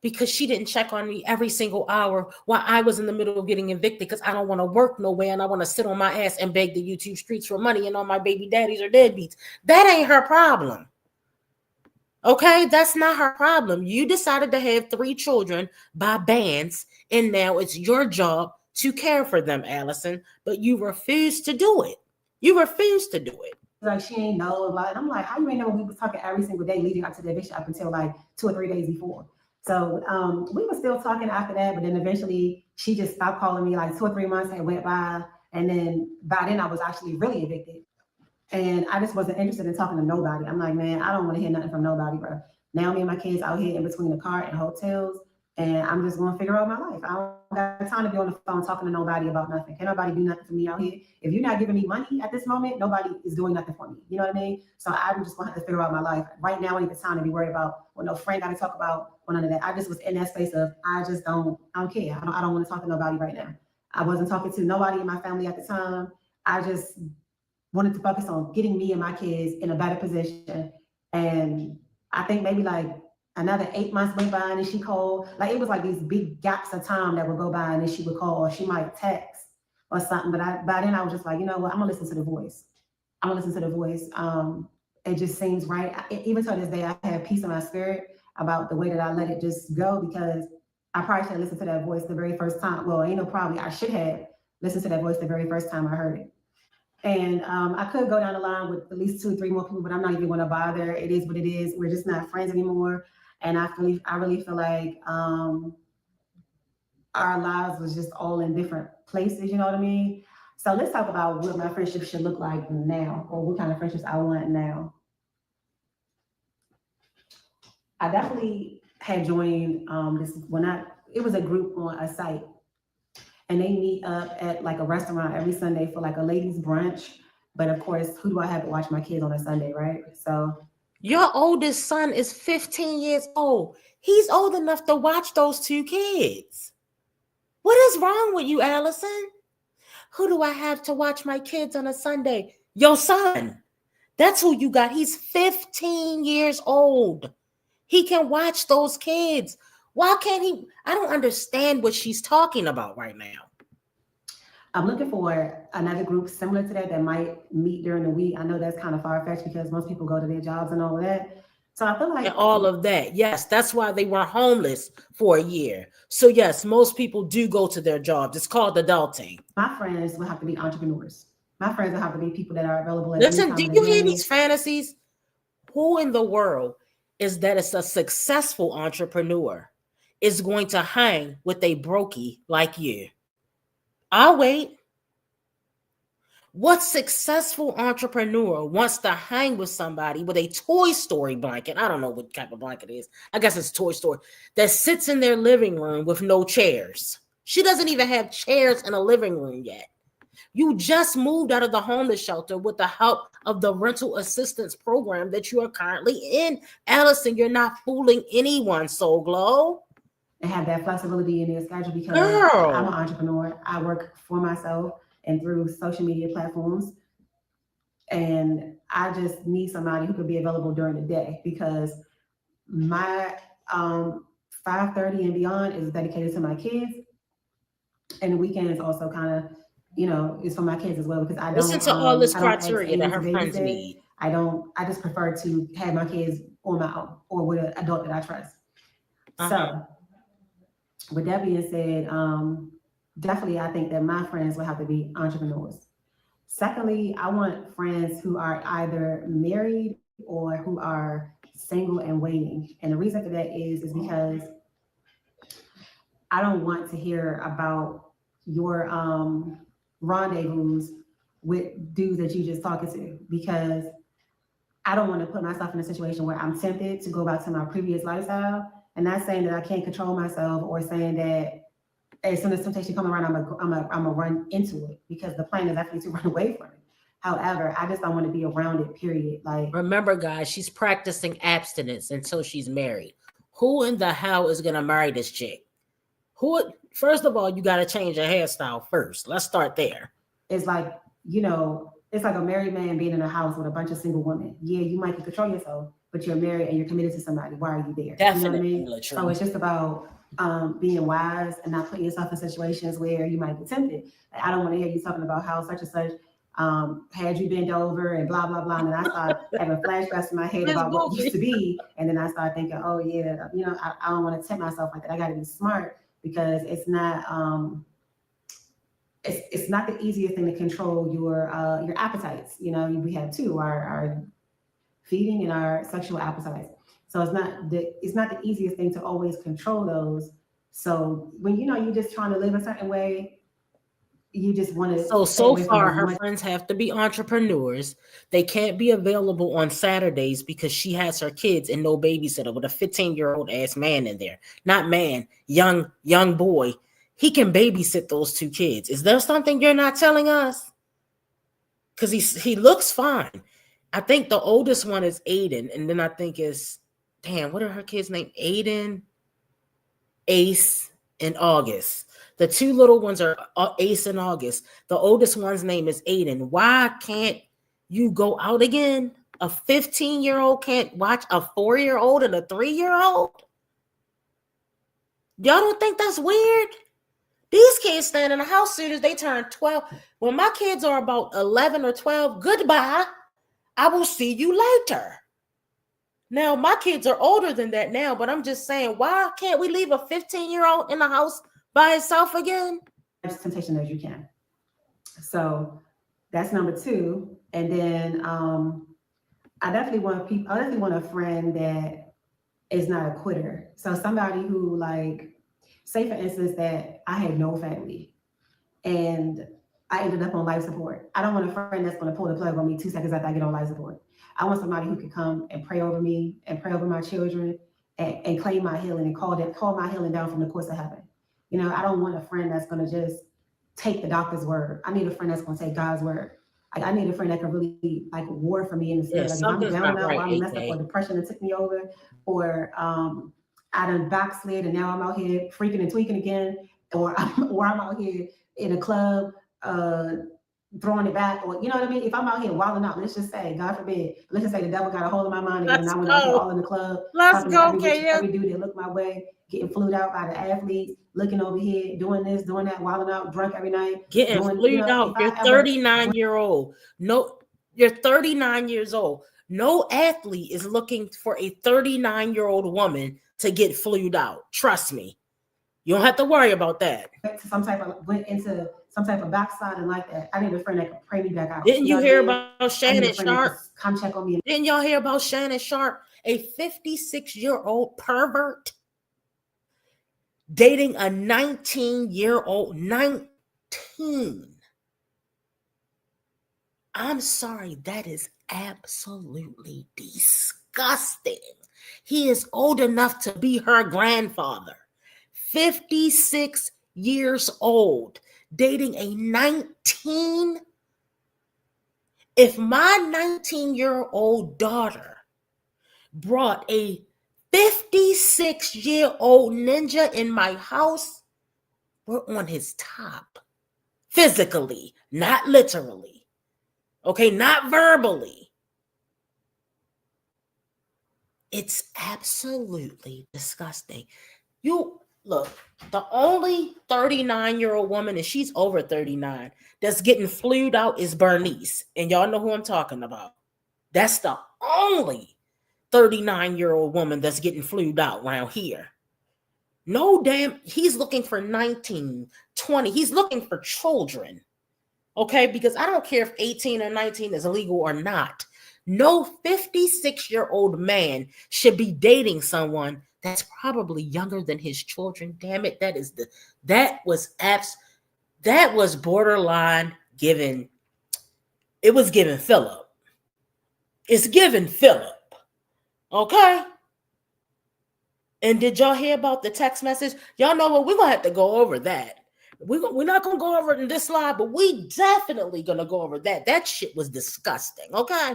Because she didn't check on me every single hour while I was in the middle of getting evicted because I don't want to work nowhere and I want to sit on my ass and beg the YouTube streets for money and all my baby daddies are deadbeats. That ain't her problem. Okay, that's not her problem. You decided to have 3 children by bands, and now it's your job to care for them, Allison, but you refuse to do it. You refuse to do it. Like, she ain't know. And I'm like, how you ain't know we was talking every single day leading up to the eviction up until like 2 or 3 days before? So we were still talking after that, but then eventually she just stopped calling me. Like 2 or 3 months had went by, and then by then I was actually really evicted. And I just wasn't interested in talking to nobody. I'm like, man, I don't want to hear nothing from nobody, bro. Now me and my kids out here in between the car and hotels, and I'm just going to figure out my life. I don't got time to be on the phone talking to nobody about nothing. Can't nobody do nothing for me out here. If you're not giving me money at this moment, nobody is doing nothing for me. You know what I mean? So I'm just going to have to figure out my life. Right now ain't the time to be worried about what no friend got to talk about or none of that. I just was in that space of I don't care. I don't want to talk to nobody right now. I wasn't talking to nobody in my family at the time. I just wanted to focus on getting me and my kids in a better position. And I think maybe like another 8 months went by and then she called. Like it was like these big gaps of time that would go by and then she would call or she might text or something. But by then I was just like, you know what, I'm gonna listen to the voice. It just seems right. Even to this day, I have peace in my spirit about the way that I let it just go, because I probably should have listened to that voice the very first time. Well, ain't no probably, I should have listened to that voice the very first time I heard it. And I could go down the line with at least 2 or 3 more people, but I'm not even going to bother. It is what it is. We're just not friends anymore. And I really feel like our lives was just all in different places. You know what I mean? So let's talk about what my friendship should look like now, or what kind of friendships I want now. I definitely had joined it was a group on a site. And they meet up at like a restaurant every Sunday for like a ladies' brunch. But of course, who do I have to watch my kids on a Sunday, right? So your oldest son is 15 years old. He's old enough to watch those 2 kids. What is wrong with you, Allison? Who do I have to watch my kids on a Sunday? Your son. That's who you got. He's 15 years old. He can watch those kids. Why can't he? I don't understand what she's talking about right now. I'm looking for another group similar to that might meet during the week. I know that's kind of far-fetched because most people go to their jobs and all of that. So I feel like... And all of that. Yes, that's why they were homeless for a year. So yes, most people do go to their jobs. It's called adulting. My friends will have to be entrepreneurs. My friends will have to be people that are available at Listen, any time do you hear these fantasies? Who in the world is that is a successful entrepreneur is going to hang with a brokey like you? I'll wait. What successful entrepreneur wants to hang with somebody with a Toy Story blanket? I don't know what type of blanket it is. I guess it's Toy Story that sits in their living room with no chairs. She doesn't even have chairs in a living room yet. You just moved out of the homeless shelter with the help of the rental assistance program that you are currently in. Allison, you're not fooling anyone, Soul Glow. And have that flexibility in their schedule because Girl. I'm an entrepreneur. I work for myself and through social media platforms. And I just need somebody who could be available during the day because my 5:30 and beyond is dedicated to my kids. And the weekends also kind of you know, is for my kids as well, because Listen to all this I don't ask criteria that Aiden to her friends babysit. need. I just prefer to have my kids on my own or with an adult that I trust. So with that being said, definitely I think that my friends will have to be entrepreneurs. Secondly, I want friends who are either married or who are single and waiting. And the reason for that is because I don't want to hear about your rendezvous with dudes that you just talking to, because I don't want to put myself in a situation where I'm tempted to go back to my previous lifestyle. And not saying that I can't control myself, or saying that as soon as temptation come around, I'm a run into it, because the plan is actually to run away from it. However, I just don't want to be around it, period. Like, remember, guys, she's practicing abstinence until she's married. Who in the hell is gonna marry this chick? Who? First of all, you got to change your hairstyle first. Let's start there. It's like, you know, it's like a married man being in a house with a bunch of single women. Yeah, you might can control yourself, but you're married and you're committed to somebody. Why are you there? Definitely, you know what I mean? So it's just about being wise and not putting yourself in situations where you might be tempted. Like, I don't want to hear you talking about how such and such had you bent over and blah blah blah, and then I start having flashbacks in my head about what used to be, and then I start thinking, oh yeah, you know, I don't want to tempt myself like that. I got to be smart, because it's not it's not the easiest thing to control your appetites. You know, we have two, our feeding and our sexual appetites. So it's not the easiest thing to always control those. So when you're just trying to live a certain way, you just want to so far her friends have to be entrepreneurs. They can't be available on Saturdays because she has her kids and no babysitter with a 15-year-old ass man in there. Not man, young boy. He can babysit those two kids. Is there something you're not telling us? Because he looks fine. I think the oldest one is Aiden, and then I think is, damn, what are her kids' name? Aiden, Ace, and August. The two little ones are Ace and August. The oldest one's name is Aiden. Why can't you go out again? A 15-year-old can't watch a 4-year-old and a 3-year-old? Y'all don't think that's weird? These kids stand in the house soon as they turn 12. When my kids are about 11 or 12, goodbye. I will see you later. Now, my kids are older than that now, but I'm just saying, why can't we leave a 15-year-old in the house by itself again? As temptation as you can. So that's number two. And then I definitely want a friend that is not a quitter. So somebody who, like, say for instance that I had no family and I ended up on life support. I don't want a friend that's going to pull the plug on me 2 seconds after I get on life support. I want somebody who can come and pray over me and pray over my children and claim my healing and call my healing down from the courts of heaven. You know, I don't want a friend that's going to just take the doctor's word. I need a friend that's going to take God's word. I need a friend that can really, like, war for me in the spirit. Like, if I'm down out, or I'm messed up, or depression that took me over, or I done backslid and now I'm out here freaking and tweaking again, or I'm out here in a club throwing it back, or you know what I mean? If I'm out here wilding out, let's just say, God forbid, let's just say the devil got a hold of my mind again, and I went out here all in the club, talking to every dude that looked my way, getting flued out by the athletes, looking over here, doing this, doing that, wilding out, drunk every night. Getting flued out. You're 39-year-old. No, you're 39 years old. No athlete is looking for a 39-year-old woman to get flued out. Trust me. You don't have to worry about that. Went into some type of backsliding like that. I need a friend that can pray me back out. Didn't you hear about Shannon Sharp? Come check on me. Didn't y'all hear about Shannon Sharp, a 56-year-old pervert dating a 19-year-old? 19. I'm sorry, that is absolutely disgusting. He is old enough to be her grandfather. 56 years old, dating a 19. If my 19-year-old daughter brought a 56-year-old ninja in my house, we're on his top. Physically, not literally. Okay, not verbally. It's absolutely disgusting. look, the only 39-year-old woman, and she's over 39, that's getting flued out is Bernice. And y'all know who I'm talking about. That's the only 39-year-old woman that's getting flued out around here. No damn, he's looking for 19, 20. He's looking for children. Okay, because I don't care if 18 or 19 is illegal or not. No 56-year-old man should be dating someone that's probably younger than his children. Damn it, that was borderline giving. It was giving Philip. It's giving Philip. Okay. And did y'all hear about the text message? Y'all know what? We're gonna have to go over that. We're not gonna go over it in this slide, but we definitely gonna go over that. That shit was disgusting. Okay.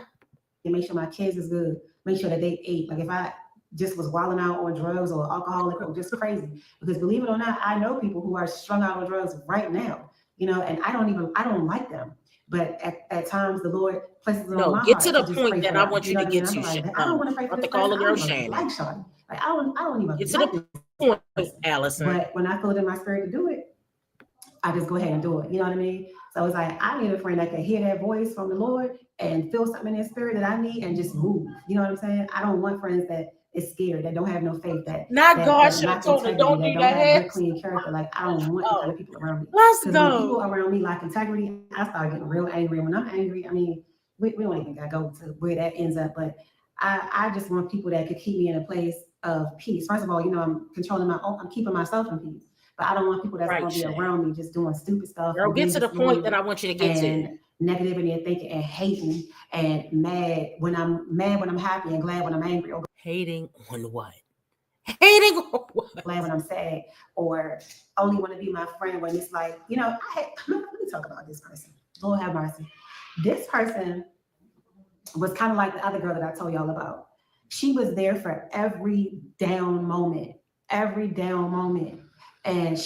And make sure my kids is good. Make sure that they ate. Like if I just was wilding out on drugs or alcoholic or just crazy, because believe it or not, I know people who are strung out on drugs right now. You know, and I don't like them. But at times the Lord places it on my get heart to the just point pray that for I them. want you to get to. Like, I don't want to pray for this call person. a I girl don't even Shannon. like Shawty. Like I don't even Get to like the this. point, Allison. But when I feel it in my spirit to do it, I just go ahead and do it. You know what I mean? So it's like I need a friend that can hear that voice from the Lord and feel something in their spirit that I need and just move. You know what I'm saying? I don't want friends that is scared, that don't have no faith, that God should have told her don't that do don't have that. good, clean character. Like I don't want those kind of people around me. Let's Because when people around me lack integrity, I start getting real angry. When I'm angry, I mean, we don't even gotta go to where that ends up, but I just want people that could keep me in a place of peace. First of all, you know, I'm keeping myself in peace. But I don't want people that's going to be around me just doing stupid stuff. Girl, get to the point that I want you to get to. Negativity and thinking and hating and mad when I'm happy and glad when I'm angry. Or hating on what? Hating on what? Glad when I'm sad, or only want to be my friend when it's like, you know, let me talk about this person. Lord have mercy. This person was kind of like the other girl that I told y'all about. She was there for every down moment. And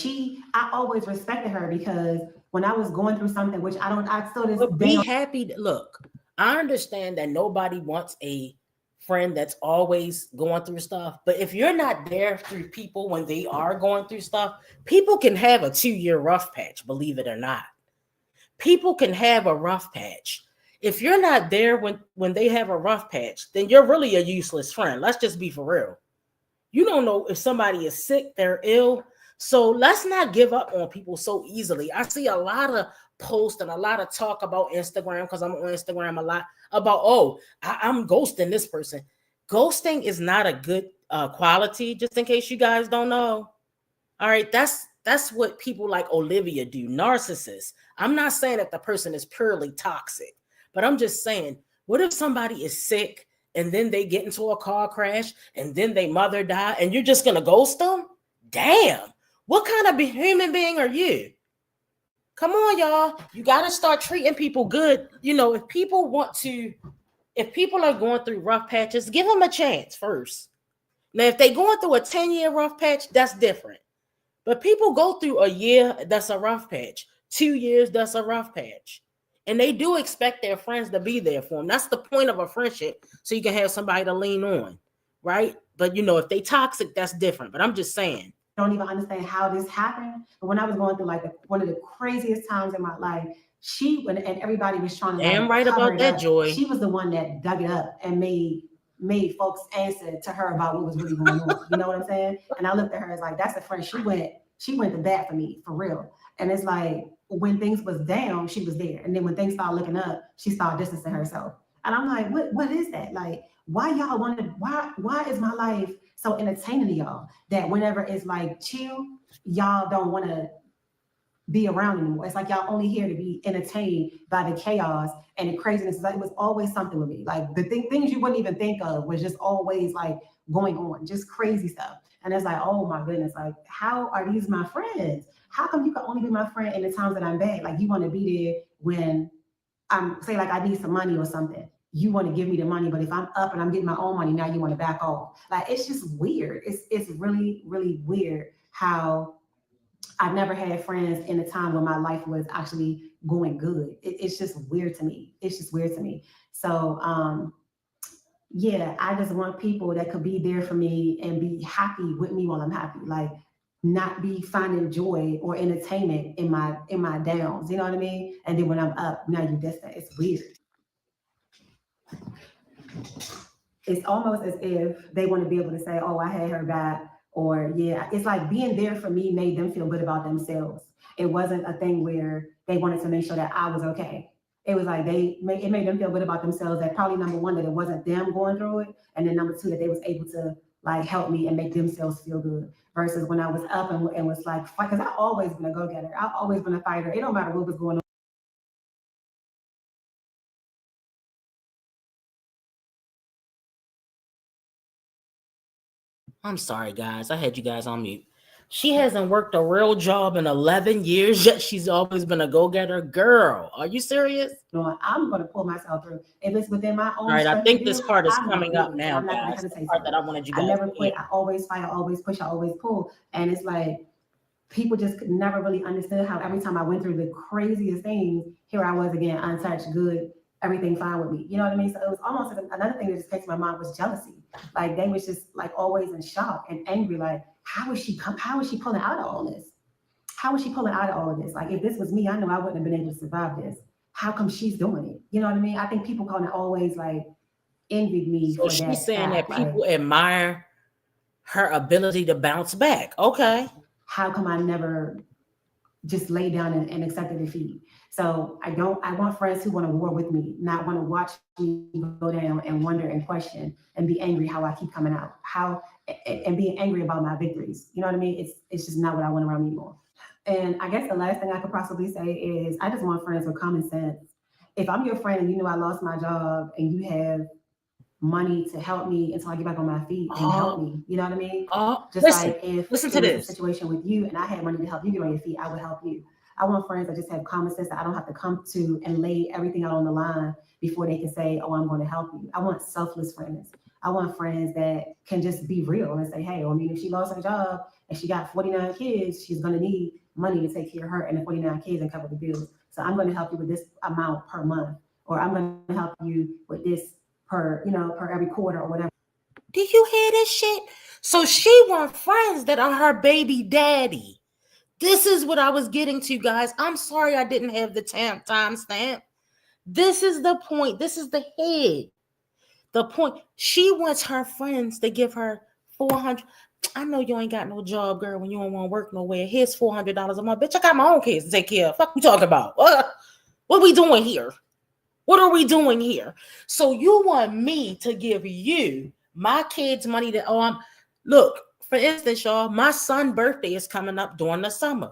I always respected her because when I was going through something, which I still this but be happy. Look, I understand that nobody wants a friend that's always going through stuff. But if you're not there through people when they are going through stuff, people can have a 2-year rough patch, believe it or not. People can have a rough patch. If you're not there when they have a rough patch, then you're really a useless friend. Let's just be for real. You don't know if somebody is sick, they're ill. So let's not give up on people so easily. I see a lot of posts and a lot of talk about Instagram because I'm on Instagram a lot about, I'm ghosting this person. Ghosting is not a good quality, just in case you guys don't know. All right, that's what people like Olivia do, narcissists. I'm not saying that the person is purely toxic, but I'm just saying, what if somebody is sick and then they get into a car crash and then their mother died and you're just going to ghost them? Damn. What kind of human being are you? Come on, y'all. You got to start treating people good. You know, if people are going through rough patches, give them a chance first. Now, if they're going through a 10-year rough patch, that's different. But people go through a year, that's a rough patch. 2 years, that's a rough patch. And they do expect their friends to be there for them. That's the point of a friendship, so you can have somebody to lean on, right? But, you know, if they toxic, that's different. But I'm just saying. I don't even understand how this happened. But when I was going through like one of the craziest times in my life, and everybody was trying to damn right about that, Joy. She was the one that dug it up and made folks answer to her about what was really going on. You know what I'm saying? And I looked at her as like, that's a friend. She went to bat for me, for real. And it's like, when things was down, she was there. And then when things started looking up, she started distancing herself. And I'm like, what is that? Like, why y'all why is my life so entertaining to y'all that whenever it's like chill, y'all don't want to be around anymore? It's like y'all only here to be entertained by the chaos and the craziness. Like, it was always something with me. Like the things you wouldn't even think of was just always like going on, just crazy stuff. And it's like, oh my goodness, like how are these my friends? How come you can only be my friend in the times that I'm bad? Like you want to be there when I'm say like I need some money or something. You want to give me the money, but if I'm up and I'm getting my own money, now you want to back off. Like it's just weird. It's really, really weird how I've never had friends in a time when my life was actually going good. It's just weird to me. So yeah, I just want people that could be there for me and be happy with me while I'm happy. Like not be finding joy or entertainment in my downs. You know what I mean? And then when I'm up, now you're distant. It's weird. It's almost as if they want to be able to say, oh, I had her back, or yeah, it's like being there for me made them feel good about themselves. It wasn't a thing where they wanted to make sure that I was okay. It was like it made them feel good about themselves, that probably number one, that it wasn't them going through it. And then number two, that they was able to like help me and make themselves feel good. Versus when I was up and was like, because I've always been a go-getter. I've always been a fighter. It don't matter what was going on. I'm sorry, guys. I had you guys on mute. She hasn't worked a real job in 11 years, yet she's always been a go-getter. Girl, are you serious? No, I'm going to pull myself through. If it's within my own All right, I think this do, part is I'm coming up now, I'm not guys. gonna The part that I wanted you guys I never to quit. hear. I always fight. I always push. I always pull. And it's like people just never really understood how every time I went through the craziest things, here I was again, untouched, good, everything fine with me. You know what I mean? So it was almost another thing that just came to my mind was jealousy. Like they was just like always in shock and angry. Like how is she pulling out of all this? How is she pulling out of all of this? Like if this was me, I know I wouldn't have been able to survive this. How come she's doing it? You know what I mean? I think people kind of always like envied me for that. So she's saying that people admire her ability to bounce back. Okay. How come I never just lay down and accept the defeat? So I want friends who want to war with me, not want to watch me go down and wonder and question and be angry how I keep coming out, and being angry about my victories. You know what I mean? It's just not what I want around me anymore. And I guess the last thing I could possibly say is I just want friends with common sense. If I'm your friend and you know I lost my job and you have money to help me until I get back on my feet, and help me. You know what I mean? Just like if listen it to was a situation with you and I had money to help you get on your feet, I would help you. I want friends that just have common sense, that I don't have to come to and lay everything out on the line before they can say, oh, I'm going to help you. I want selfless friends. I want friends that can just be real and say, hey, I mean, if she lost her job and she got 49 kids, she's going to need money to take care of her and the 49 kids and cover the bills. So I'm going to help you with this amount per month, or I'm going to help you with this per every quarter or whatever. Do you hear this shit? So she wants friends that are her baby daddy. This is what I was getting to, guys. I'm sorry I didn't have the time stamp. This is the point. This is the head. The point. She wants her friends to give her $400. I know you ain't got no job, girl, when you don't want to work nowhere. Here's $400 a month. Bitch, I got my own kids to take care of. Fuck you talking about? What are we doing here? What are we doing here? So you want me to give you my kids money to look, for instance, y'all, my son's birthday is coming up during the summer.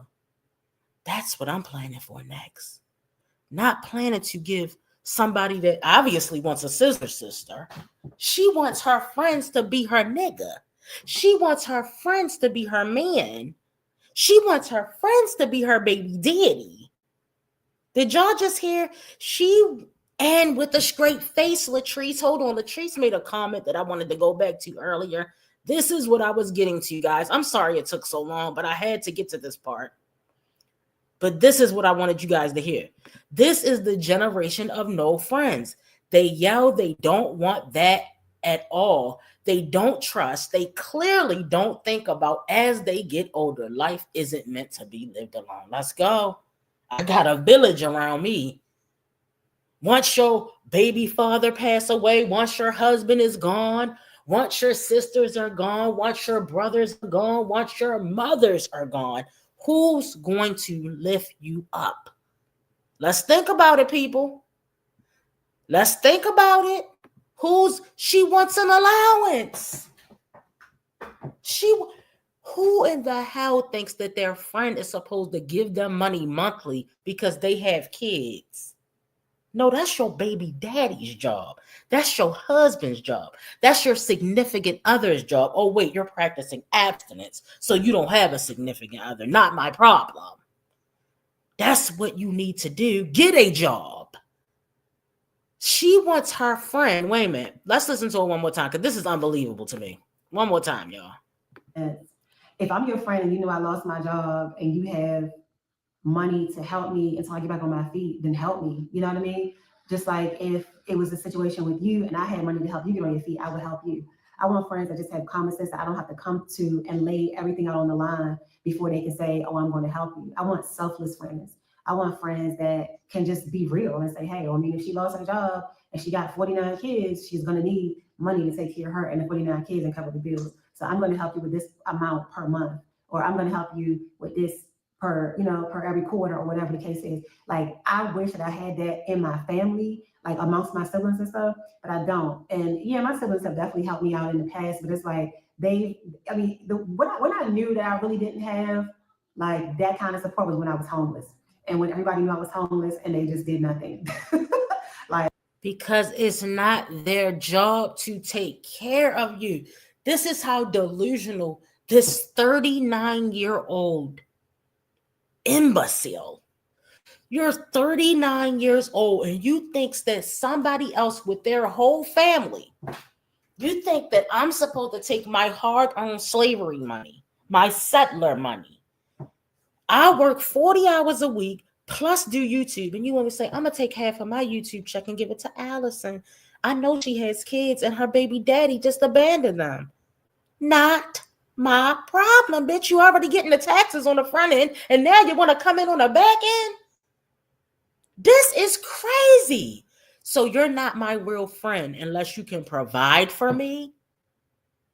That's what I'm planning for next. Not planning to give somebody that obviously wants a scissor sister. She wants her friends to be her nigga. She wants her friends to be her man. She wants her friends to be her baby daddy. Did y'all just hear? And with a straight face, Latrice, hold on. Latrice made a comment that I wanted to go back to earlier. This is what I was getting to, guys. I'm sorry it took so long, but I had to get to this part. But this is what I wanted you guys to hear. This is the generation of no friends. They yell, they don't want that at all. They don't trust. They clearly don't think about as they get older. Life isn't meant to be lived alone. Let's go. I got a village around me. Once your baby father pass away, once your husband is gone, once your sisters are gone, once your brothers are gone, once your mothers are gone, who's going to lift you up? Let's think about it, people. Let's think about it. She wants an allowance. Who in the hell thinks that their friend is supposed to give them money monthly because they have kids? No, that's your baby daddy's job. That's your husband's job. That's your significant other's job. Oh, wait, you're practicing abstinence, so you don't have a significant other. Not my problem. That's what you need to do. Get a job. She wants her friend. Wait a minute. Let's listen to it one more time, because this is unbelievable to me. One more time, y'all. If I'm your friend and you know I lost my job and you have money to help me until I get back on my feet, then help me. You know what I mean? Just like if it was a situation with you and I had money to help you get on your feet, I would help you. I want friends that just have common sense that I don't have to come to and lay everything out on the line before they can say, oh, I'm going to help you. I want selfless friends. I want friends that can just be real and say, hey, I mean, if she lost her job and she got 49 kids, she's going to need money to take care of her and the 49 kids and cover the bills. So I'm going to help you with this amount per month, or I'm going to help you with this per every quarter, or whatever the case is. Like, I wish that I had that in my family, like amongst my siblings and stuff, but I don't. And yeah, my siblings have definitely helped me out in the past, but it's like when I knew that I really didn't have like that kind of support was when I was homeless. And when everybody knew I was homeless and they just did nothing. Because it's not their job to take care of you. This is how delusional this 39-year-old imbecile. You're 39 years old and you think that somebody else with their whole family, you think that I'm supposed to take my hard-earned slavery money, my settler money. I work 40 hours a week plus do YouTube, and you want me to say, I'm going to take half of my YouTube check and give it to Allison. I know she has kids and her baby daddy just abandoned them. Not my problem, bitch. You already getting the taxes on the front end, and now you want to come in on the back end? This is crazy. So you're not my real friend unless you can provide for me.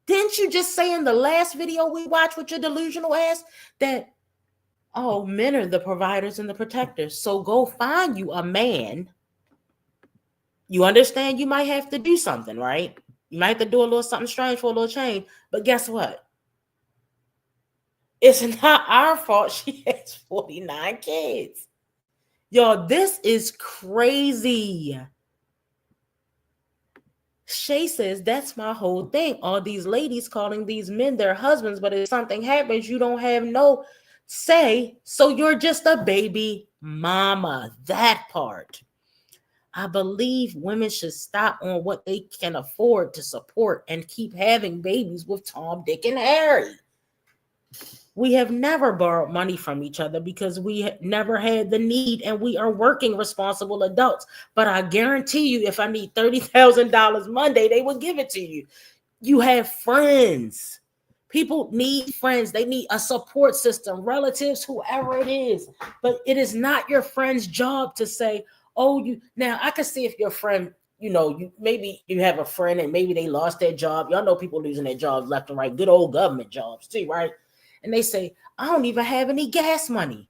Didn't you just say in the last video we watched with your delusional ass that, oh, men are the providers and the protectors. So go find you a man. You understand you might have to do something, right? You might have to do a little something strange for a little change. But guess what? It's not our fault she has 49 kids. Y'all, this is crazy. Shay says, that's my whole thing. All these ladies calling these men their husbands, but if something happens, you don't have no say, so you're just a baby mama. That part. I believe women should stop on what they can afford to support and keep having babies with Tom, Dick, and Harry. We have never borrowed money from each other because we never had the need, and we are working responsible adults. But I guarantee you, if I need $30,000 Monday, they will give it to you. You have friends. People need friends. They need a support system, relatives, whoever it is. But it is not your friend's job to say, oh, you. Now, I can see if your friend, maybe you have a friend and maybe they lost their job. Y'all know people losing their jobs left and right. Good old government jobs too, right? And they say, I don't even have any gas money.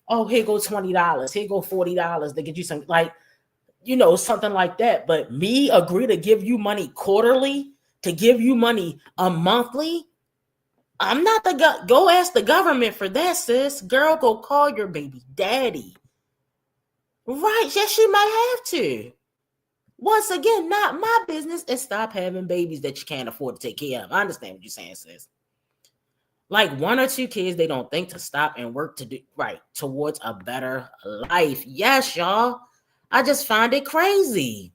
Oh, here go $20. Here go $40 to get you some, something like that. But me agree to give you money quarterly, to give you money a monthly. I'm not go ask the government for that, sis. Girl, go call your baby daddy. Right. Yes, you might have to. Once again, not my business, and stop having babies that you can't afford to take care of. I understand what you're saying, sis. Like 1 or 2 kids, they don't think to stop and work to do right towards a better life. Yes, y'all. I just find it crazy.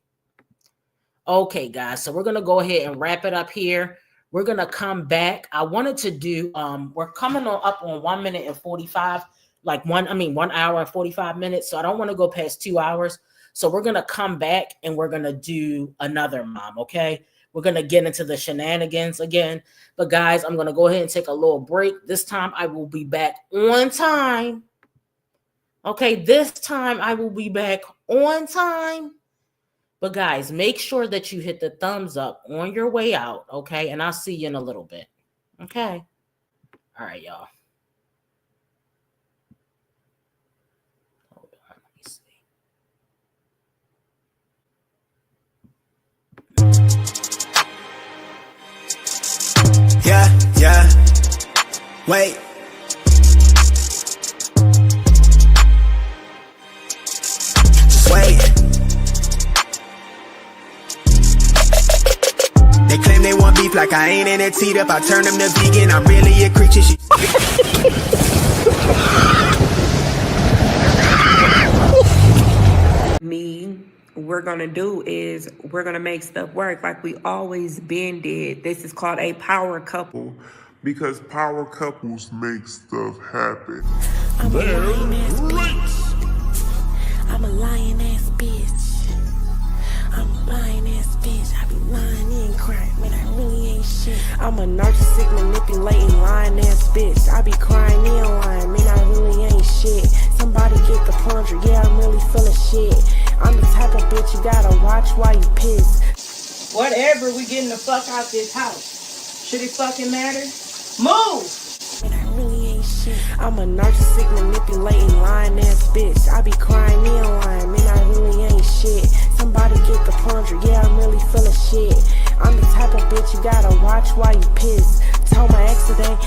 Okay, guys. So we're going to go ahead and wrap it up here. We're going to come back. I wanted to do, we're coming up on 1 minute and 45, 1 hour and 45 minutes. So I don't want to go past 2 hours. So we're going to come back and we're going to do another mom. Okay. We're going to get into the shenanigans again. But guys, I'm going to go ahead and take a little break. This time I will be back on time. Okay, this time I will be back on time. But guys, make sure that you hit the thumbs up on your way out. Okay, and I'll see you in a little bit. Okay. All right, y'all. Hold on, let me see. Yeah. Wait. Just wait. They claim they want beef like I ain't in it teed up. I turn them to vegan. I'm really a creature. We're gonna do is we're gonna make stuff work like we always been did. This is called a power couple. Because power couples make stuff happen. I'm a lying ass bitch. I'm a lying ass bitch. I'm a lying ass bitch. I be lying and crying, man, I really ain't shit. I'm a narcissistic, manipulating, lying ass bitch. I be crying and lying, man, I really ain't shit. Somebody get the plunger, yeah, I'm really full of shit. I'm the type of bitch you gotta watch while you piss. Whatever, we getting the fuck out this house. Should it fucking matter? Move! Man, I really ain't shit. I'm a narcissistic, manipulating, lying ass bitch. I be crying and lying, man, I really ain't shit. Somebody get the plunger, yeah, I'm really full of shit. I'm the type of bitch you gotta watch while you piss. Told my ex today,